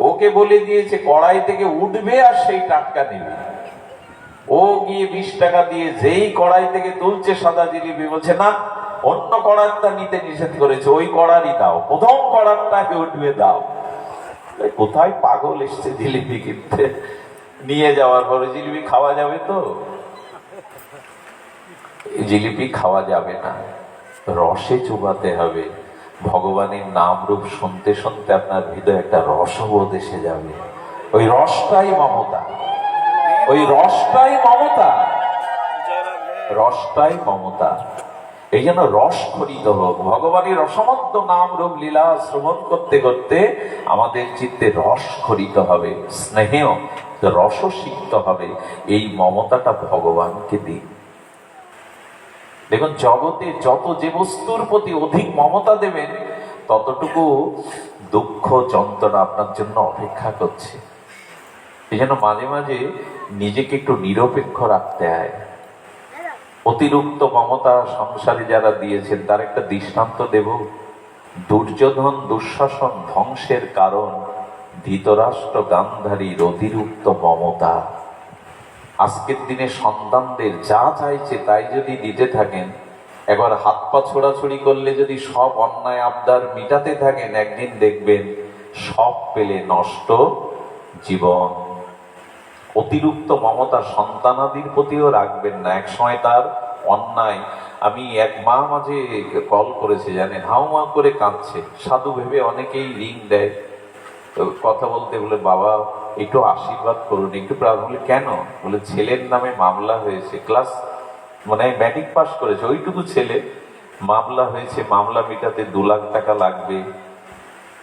ওকে বলে দিয়েছে কড়াই থেকে উঠবে আর সেই টাটকা নেবে। ও গিয়ে 20 টাকা দিয়ে যেই কড়াই থেকে তুলছে সাদা জিলিপি, বলছে না, অন্য কড়ারটা নিতে নিষেধ করেছে, ওই কড়ারই দাও, প্রথম কড়ারটাকে উঠবে দাও। কোথায় পাগল এসছে জিলিপি কিনতে, নিয়ে যাওয়ার পরে জিলিপি খাওয়া যাবে তো? জিলিপি খাওয়া যাবে না, রসে চুবাতে হবে। ভগবানের নাম রূপ শুনতে শুনতে আপনার হৃদয়ে একটা রসবোধ এসে যাবে। ওই রসটাই মমতা, ওই রসটাই মমতা, রসটাই মমতা। এই জন্য রস খরিত হোক। ভগবানের রসমধ্য নাম রূপ লীলা শ্রবণ করতে করতে আমাদের চিত্তে রস খরিত হবে, স্নেহেও রস সিক্ত হবে। এই মমতাটা ভগবানকে দিন। দেখুন, জগতে যত যে বস্তুর প্রতি অধিক মমতা দেবেন, ততটুকু দুঃখ যন্ত্রণা আপনার জন্য অপেক্ষা করছে। এই জন্য মাঝে মাঝে নিজেকে একটু নিরপেক্ষ রাখতে হয়। অতিরিক্ত মমতা সংসারে যারা দিয়েছেন তার একটা দৃষ্টান্ত দেব। দুর্যোধন দুঃশাসন ধ্বংসের কারণ ধৃতরাষ্ট্র গান্ধারীর অতিরিক্ত মমতা। আজকের দিনে সন্তানদের যা চাইছে তাই যদি দিতে থাকেন, একবার হাত পা ছোড়াছুড়ি করলে যদি সব অন্যায় আবদার মিটাতে থাকেন, একদিন দেখবেন সব পেলে নষ্ট জীবন। অতিরিক্ত মমতা সন্তানাদির প্রতিও রাখবেন না। এক সময় তার অন্যায়, আমি এক মা মাঝে কল করেছে জানেন, হাউমা করে কাঁদছে, সাধু ভেবে অনেকেই রিং দেয় কথা বলতে, বলে বাবা একটু আশীর্বাদ করুন, একটু প্রার্থনা। বলে কেন? বলে ছেলের নামে মামলা হয়েছে, ক্লাস মানে ম্যাট্রিক পাস করেছে, ওইটুকু ছেলে, মামলা হয়েছে, মামলা মিটাতে 2 লাখ টাকা লাগবে।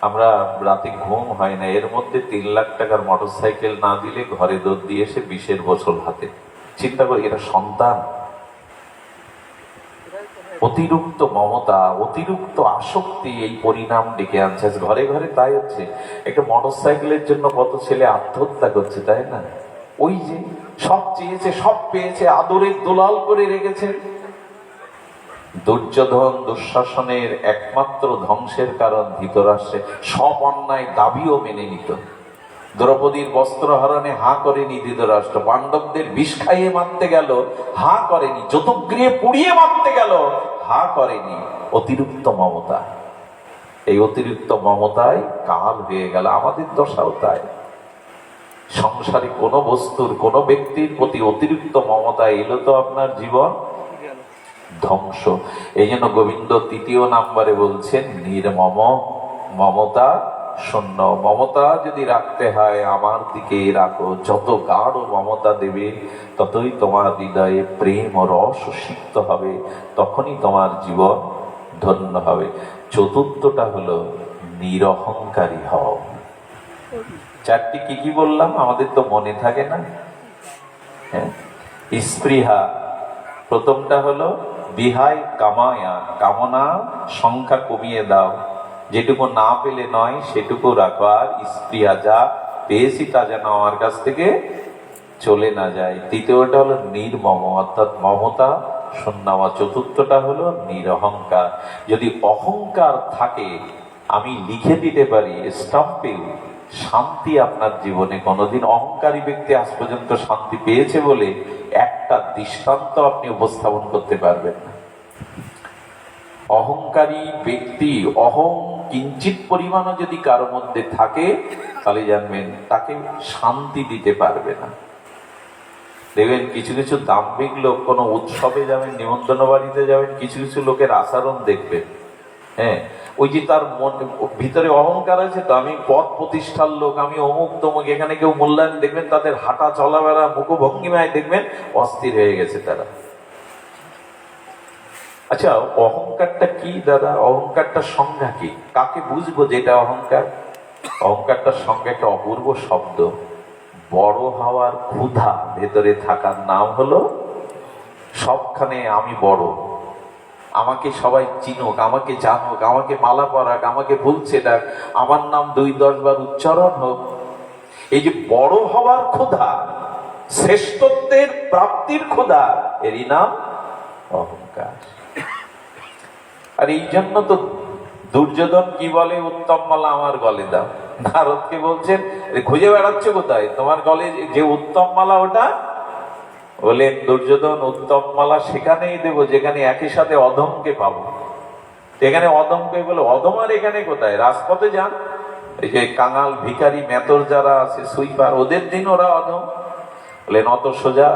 আমরা রাতে ঘুম হয় না, এর মধ্যে 3 লাখ টাকার মোটরসাইকেল না দিলে ঘরে দৌড় দিয়ে এসে 20 বছর হাতে। চিন্তা করি, এটা সন্তান। অতিরিক্ত মমতা, অতিরিক্ত আসক্তি এই পরিণাম ডেকে আনছে। ঘরে ঘরে তাই হচ্ছে। একটা মোটরসাইকেলের জন্য কত ছেলে আত্মহত্যা করছে, তাই না? ওই যে সব চেয়েছে, সব পেয়েছে, আদরের দোলাল করে রেখেছেন। দুর্যোধন দুঃশাসনের একমাত্র ধ্বংসের কারণ ধৃতরাষ্ট্রে সব অন্যায় দাবিও মেনে নিত। দ্রৌপদীর বস্ত্র হরণে হা করেনি ধৃতরাষ্ট্র, পাণ্ডবদের বিষ খাইয়ে মারতে গেল, হা করেনি, যতুগৃহে পুড়িয়ে মারতে গেল, হা করেনি। অতিরিক্ত মমতা, এই অতিরিক্ত মমতায় কাল হয়ে গেল। আমাদের দশাও তাই। সংসারে কোনো বস্তুর, কোনো ব্যক্তির প্রতি অতিরিক্ত মমতা এলো তো আপনার জীবন ধ্বংস। এই জন্য গোবিন্দ 3 নম্বরে বলছেন নির্মম, মমতা শূন্য। মমতা যদি রাখতে হয় আমার দিকে রাখো, যত গাঢ় মমতা দেবে ততই তোমার হৃদয়ে প্রেম ও রস সিক্ত হবে, তখনই তোমার জীবন ধন্য হবে। চতুর্থটা হলো নিরহংকারী হও। 4টি কি কি বললাম আমাদের তো মনে থাকে না? হ্যাঁ, স্পৃহা। প্রথমটা হলো বিহায় কামায়া, কামনা সংখ্যা কমিয়ে দাও, যেটুকু না পেলে নয় সেটুকু রাখো। আর স্পৃহা, যা পেয়েছি তা যেন আমার কাছ থেকে চলে না যায়। তৃতীয়টা হলো নির্মম, অর্থাৎ মমতা শূন্যমা। চতুর্থটা হলো নিরহংকার। যদি অহংকার থাকে, আমি লিখে দিতে পারি স্টাম্পে, শান্তি আপনার জীবনে কোনোদিন। অহংকারী ব্যক্তি আজ পর্যন্ত শান্তি পেয়েছে বলে একটা দৃষ্টান্ত আপনি উপস্থাপন করতে পারবেন না। অহংকারী ব্যক্তি, অহং কিঞ্চিত পরিমাণও যদি কারো মধ্যে থাকে, তাহলে জানবেন তাকে শান্তি দিতে পারবে না। দেখবেন কিছু কিছু দাম্ভিক লোক, কোনো উৎসবে যাবেন, নিমন্ত্রণ বাড়িতে যাবেন, কিছু কিছু লোকের আচরণ দেখবেন, হ্যাঁ, ওই যে তার মন ভিতরে অহংকার আছে, তো আমি পদ প্রতিষ্ঠার লোক, আমি অমুক তমুক, এখানে কেউ মূল্যায়ন দেখবেন, তাদের হাঁটা চলাফেরা মুখভঙ্গিমায় দেখবেন অস্থির হয়ে গেছে তারা। আচ্ছা, অহংকারটা কি দাদা? অহংকারটার সংজ্ঞা কি? কাকে বুঝবো যেটা অহংকার? অহংকারটার সঙ্গে একটা অপূর্ব শব্দ, বড় হওয়ার ক্ষুধা ভেতরে থাকার নাম হলো সবখানে আমি বড়, আমাকে সবাই চিনুক, আমাকে জানুক, আমাকে মালা পরাক, আমাকে বলছে ডাক, আমার নাম 2-10 বার উচ্চারণ হোক। এই যে বড় হওয়ার ক্ষুধা, শ্রেষ্ঠত্বের প্রাপ্তির ক্ষুধা, এরই নাম অহংকার। আর এই জন্য তো দুর্যোধন কি বলে, উত্তম মালা আমার গলে দাও। নারদকে বলছেন, খুঁজে বেড়াচ্ছ কোথায়, তোমার গলে যে উত্তম মালা ওটা? বলেন দুর্যোধন, উত্তম মালা সেখানেই দেবো যেখানে একই সাথে অধমকে পাবো। এখানে অধমকে বলে, অধম আর এখানে কোথায়? রাজপথে যান, এই যে কাঙাল ভিখারি মেতর যারা আছে সুইপার, ওদের দিন ওরা অধম। বলেন অত সোজা?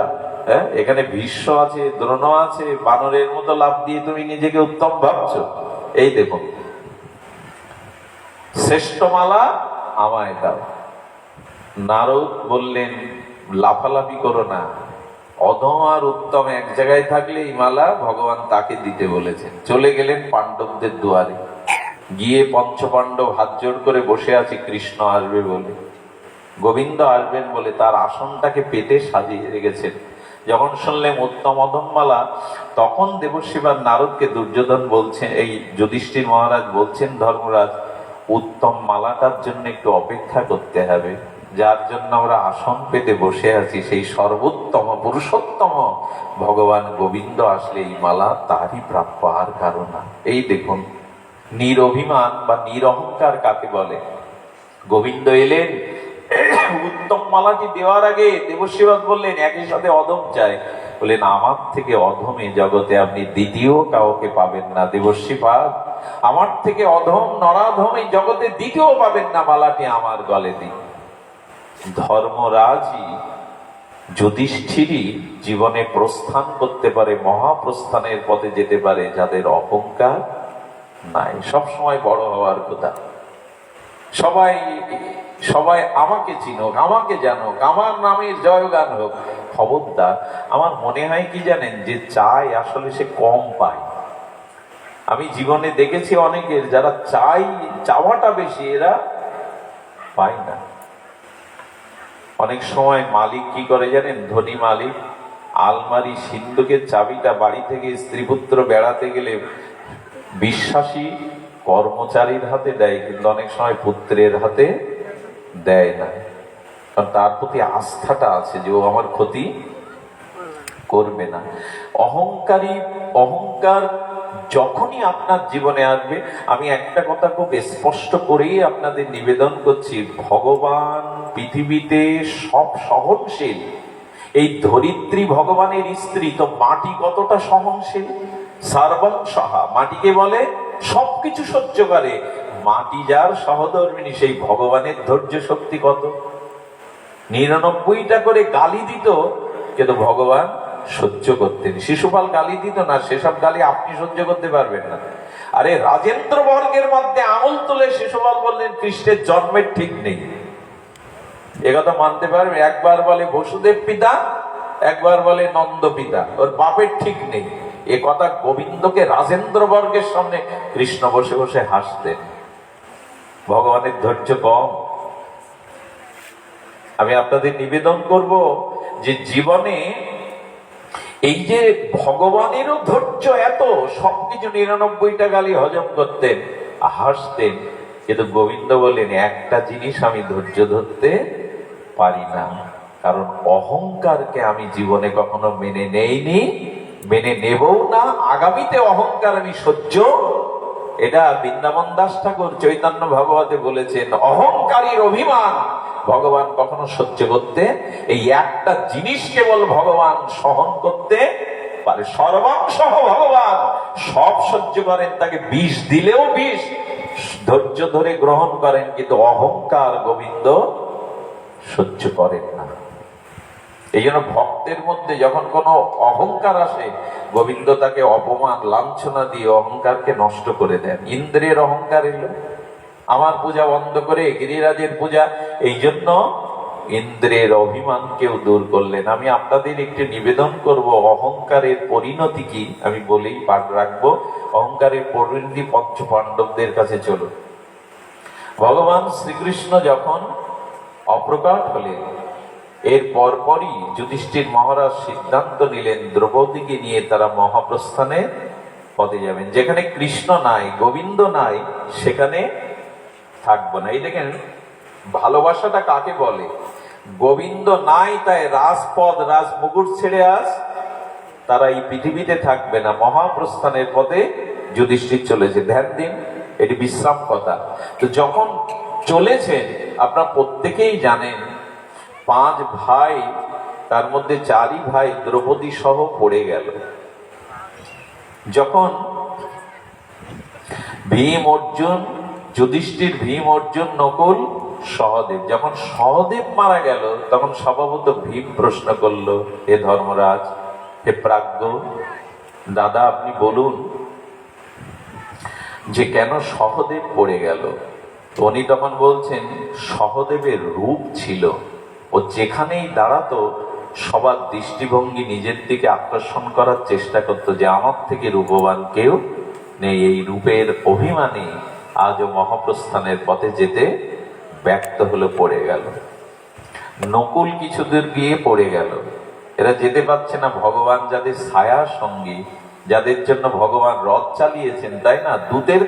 হ্যাঁ, এখানে ভীষ্ম আছে, দ্রোণ আছে, বানরের মতো লাভ দিয়ে তুমি নিজেকে উত্তম ভাবছো? এই দেখো, শ্রেষ্ঠ মালা আমায় দাও। নারদ বললেন লাফালাফি করো না, অধম আর উত্তম এক জায়গায় থাকলে এই মালা ভগবান তাকে দিতে বলেছেন। চলে গেলেন পাণ্ডবদের দুয়ারে, গিয়ে পঞ্চপাণ্ডব হাত জোড় করে বসে আছে কৃষ্ণ আসবে বলে, গোবিন্দ আসবেন বলে তার আসনটাকে পেতে সাজিয়ে রেখেছেন। যখন শুনলেন উত্তম অধম মালা, তখন দেবশিবার নারদকে দুর্যোধন বলছেন, এই যুধিষ্ঠির মহারাজ বলছেন, ধর্মরাজ উত্তম মালাটার জন্য একটু অপেক্ষা করতে হবে, যার জন্য আমরা আসন পেতে বসে আছি সেই সর্বোত্তম পুরুষোত্তম ভগবান গোবিন্দ আসলে এই মালা তারই প্রাপ্য, আর কারণ না। এই দেখুন নিরভিমান বা নিরহংকার কাকে বলে। গোবিন্দ এলেন, উত্তম মালাটি দেওয়ার আগে দেবশিবাস বললেন একই সাথে অধম চাই। বললেন আমার থেকে অধমে জগতে আপনি দ্বিতীয় কাউকে পাবেন না দেবশিবাস, আমার থেকে অধম নরাধম এই জগতে দ্বিতীয় পাবেন না, মালাটি আমার গলে দিন। ধর্মরাজই যুধিষ্ঠিরই জীবনে প্রস্থান করতে পারে, মহাপ্রস্থানের পথে যেতে পারে যাদের অহংকার নাই। সবসময় বড় হওয়ার কথা, সবাই সবাই আমাকে চিনুক, আমাকে জানুক, আমার নামের জয়গান হোক। খবরদার। আমার মনে হয় কি জানেন, যে চাই আসলে সে কম পায়। আমি জীবনে দেখেছি অনেকের যারা চাওয়াটা বেশি, এরা পায় না। অনেক সময় মালিক কি করে জানেন, ধনী মালিক আলমারি সিন্ধুকের চাবিটা বাড়ি থেকে স্ত্রীপুত্র বেড়াতে গেলে বিশ্বাসী কর্মচারীর হাতে দেয়, কিন্তু অনেক সময় পুত্রের হাতে দেয় না, কারণ তার প্রতি আস্থাটা আছে যে ও আমার ক্ষতি করবে না। অহংকার যখনই আপনার জীবনে আসবে, আমি একটা কথা খুব স্পষ্ট করেই আপনাদের নিবেদন করছি, ভগবান পৃথিবীতে সব সহনশীল। এই ধরিত্রী ভগবানের স্ত্রী, তো মাটি কতটা সহনশীল। সর্বং সহা, মাটিকে বলে সবকিছু সহ্য করে। মাটি যার সহধর্মিনী, সেই ভগবানের ধৈর্য শক্তি কত। 99টা করে গালি দিত, কিন্তু ভগবান সহ্য করতেন। শিশুপাল গালি দিত না, সেসব গালি আপনি সহ্য করতে পারবেন না। আরে রাজেন্দ্র বর্গের মধ্যে আঙুল তুলে শিশুপাল বললেন কৃষ্ণের জন্মের ঠিক নেই, একথা মানতে পারবে? একবার বলে বসুদেব পিতা, একবার বলে নন্দ পিতা, ওর বাপের ঠিক নেই। এ কথা গোবিন্দকে রাজেন্দ্র বর্গের সামনে কৃষ্ণ বসে বসে হাসতেন। ভগবানের ধৈর্য কম। আমি আপনাদের নিবেদন করব যে জীবনে এই যে ভগবানেরও ধৈর্য এত, সবকিছু 99টা গালি হজম করতেন, হাসতেন, কিন্তু গোবিন্দ বলেন একটা জিনিস আমি ধৈর্য ধরতে পারি না, কারণ অহংকারকে আমি জীবনে কখনো মেনে নেইনি, মেনে নেবও না, আগামীতে অহংকার আমি সহ্য। এটা বৃন্দাবন দাস ঠাকুর চৈতন্য ভাগবতে বলেছেন, অহংকারীর অভিমান ভগবান কখনো সহ্য করতে, এই একটা জিনিস কেবল ভগবান সহন করতে পারে। সর্বাংশ ভগবান সব সহ্য করেন, তাকে বিষ দিলেও বিষ ধৈর্য ধরে গ্রহণ করেন, কিন্তু অহংকার গোবিন্দ সহ্য করেন না। এই জন্য ভক্তের মধ্যে যখন কোনো অহংকার আসে, গোবিন্দ তাকে অপমান লাঞ্ছনা দিয়ে অহংকারকে নষ্ট করে দেন। ইন্দ্রের অহংকার এলো, আমার পূজা বন্ধ করে গিরিরাজের পূজা, এই জন্য ইন্দ্রের অভিমানকেও দূর করলেন। আমি আপনাদের একটি নিবেদন করব, অহংকারের পরিণতি কি আমি বলেই পাঠ রাখবো। অহংকারের পরিণতি পঞ্চপাণ্ডবদের কাছে চলো। ভগবান শ্রীকৃষ্ণ যখন অপ্রকাট হলেন, এর পরপরই যুধিষ্ঠির মহারাজ সিদ্ধান্ত নিলেন দ্রৌপদীকে নিয়ে তারা মহাপ্রস্থানে পথে যাবেন। যেখানে কৃষ্ণ নাই, গোবিন্দ নাই, সেখানে থাকবো না। এই দেখেন ভালোবাসাটা কাকে বলে। গোবিন্দ নাই তাই রাজপদ রাজমুকুট ছেড়ে আস, তারা এই পৃথিবীতে থাকবে না, মহাপ্রস্থানের পথে যুধিষ্ঠির চলেছে। ধ্যান দিন, এটি বিশ্রাম কথা। তো যখন চলেছেন, আপনারা প্রত্যেকেই জানেন 5 ভাই, তার মধ্যে 4ই ভাই দ্রৌপদী সহ পড়ে গেল। যখন ভীম অর্জুন, যুধিষ্ঠির, ভীম অর্জুন, নকুল, সহদেব, যখন সহদেব মারা গেল তখন স্বভাবত ভীম প্রশ্ন করল, হে ধর্মরাজ, হে প্রাজ্ঞ দাদা, আপনি বলুন যে কেন সহদেব পড়ে গেল। তো উনি তখন বলছেন, সহদেবের রূপ ছিল, ও যেখানেই দাঁড়াতো সবার দৃষ্টিভঙ্গি নিজের দিকে আকর্ষণ করার চেষ্টা করতো, যে আমার থেকে রূপবান কেউ নেই। এই রূপের অভিমানী আজও মহাপ্রস্থানের পথে যেতে ব্যর্থ হলে পড়ে গেল। নকুল কিছুদূর গিয়ে পড়ে গেল। এরা যেতে পারছে না, ভগবান যাদের ছায়া সঙ্গী, যাদের জন্য ভগবান রথ চালিয়েছেন, তাই না, দূতের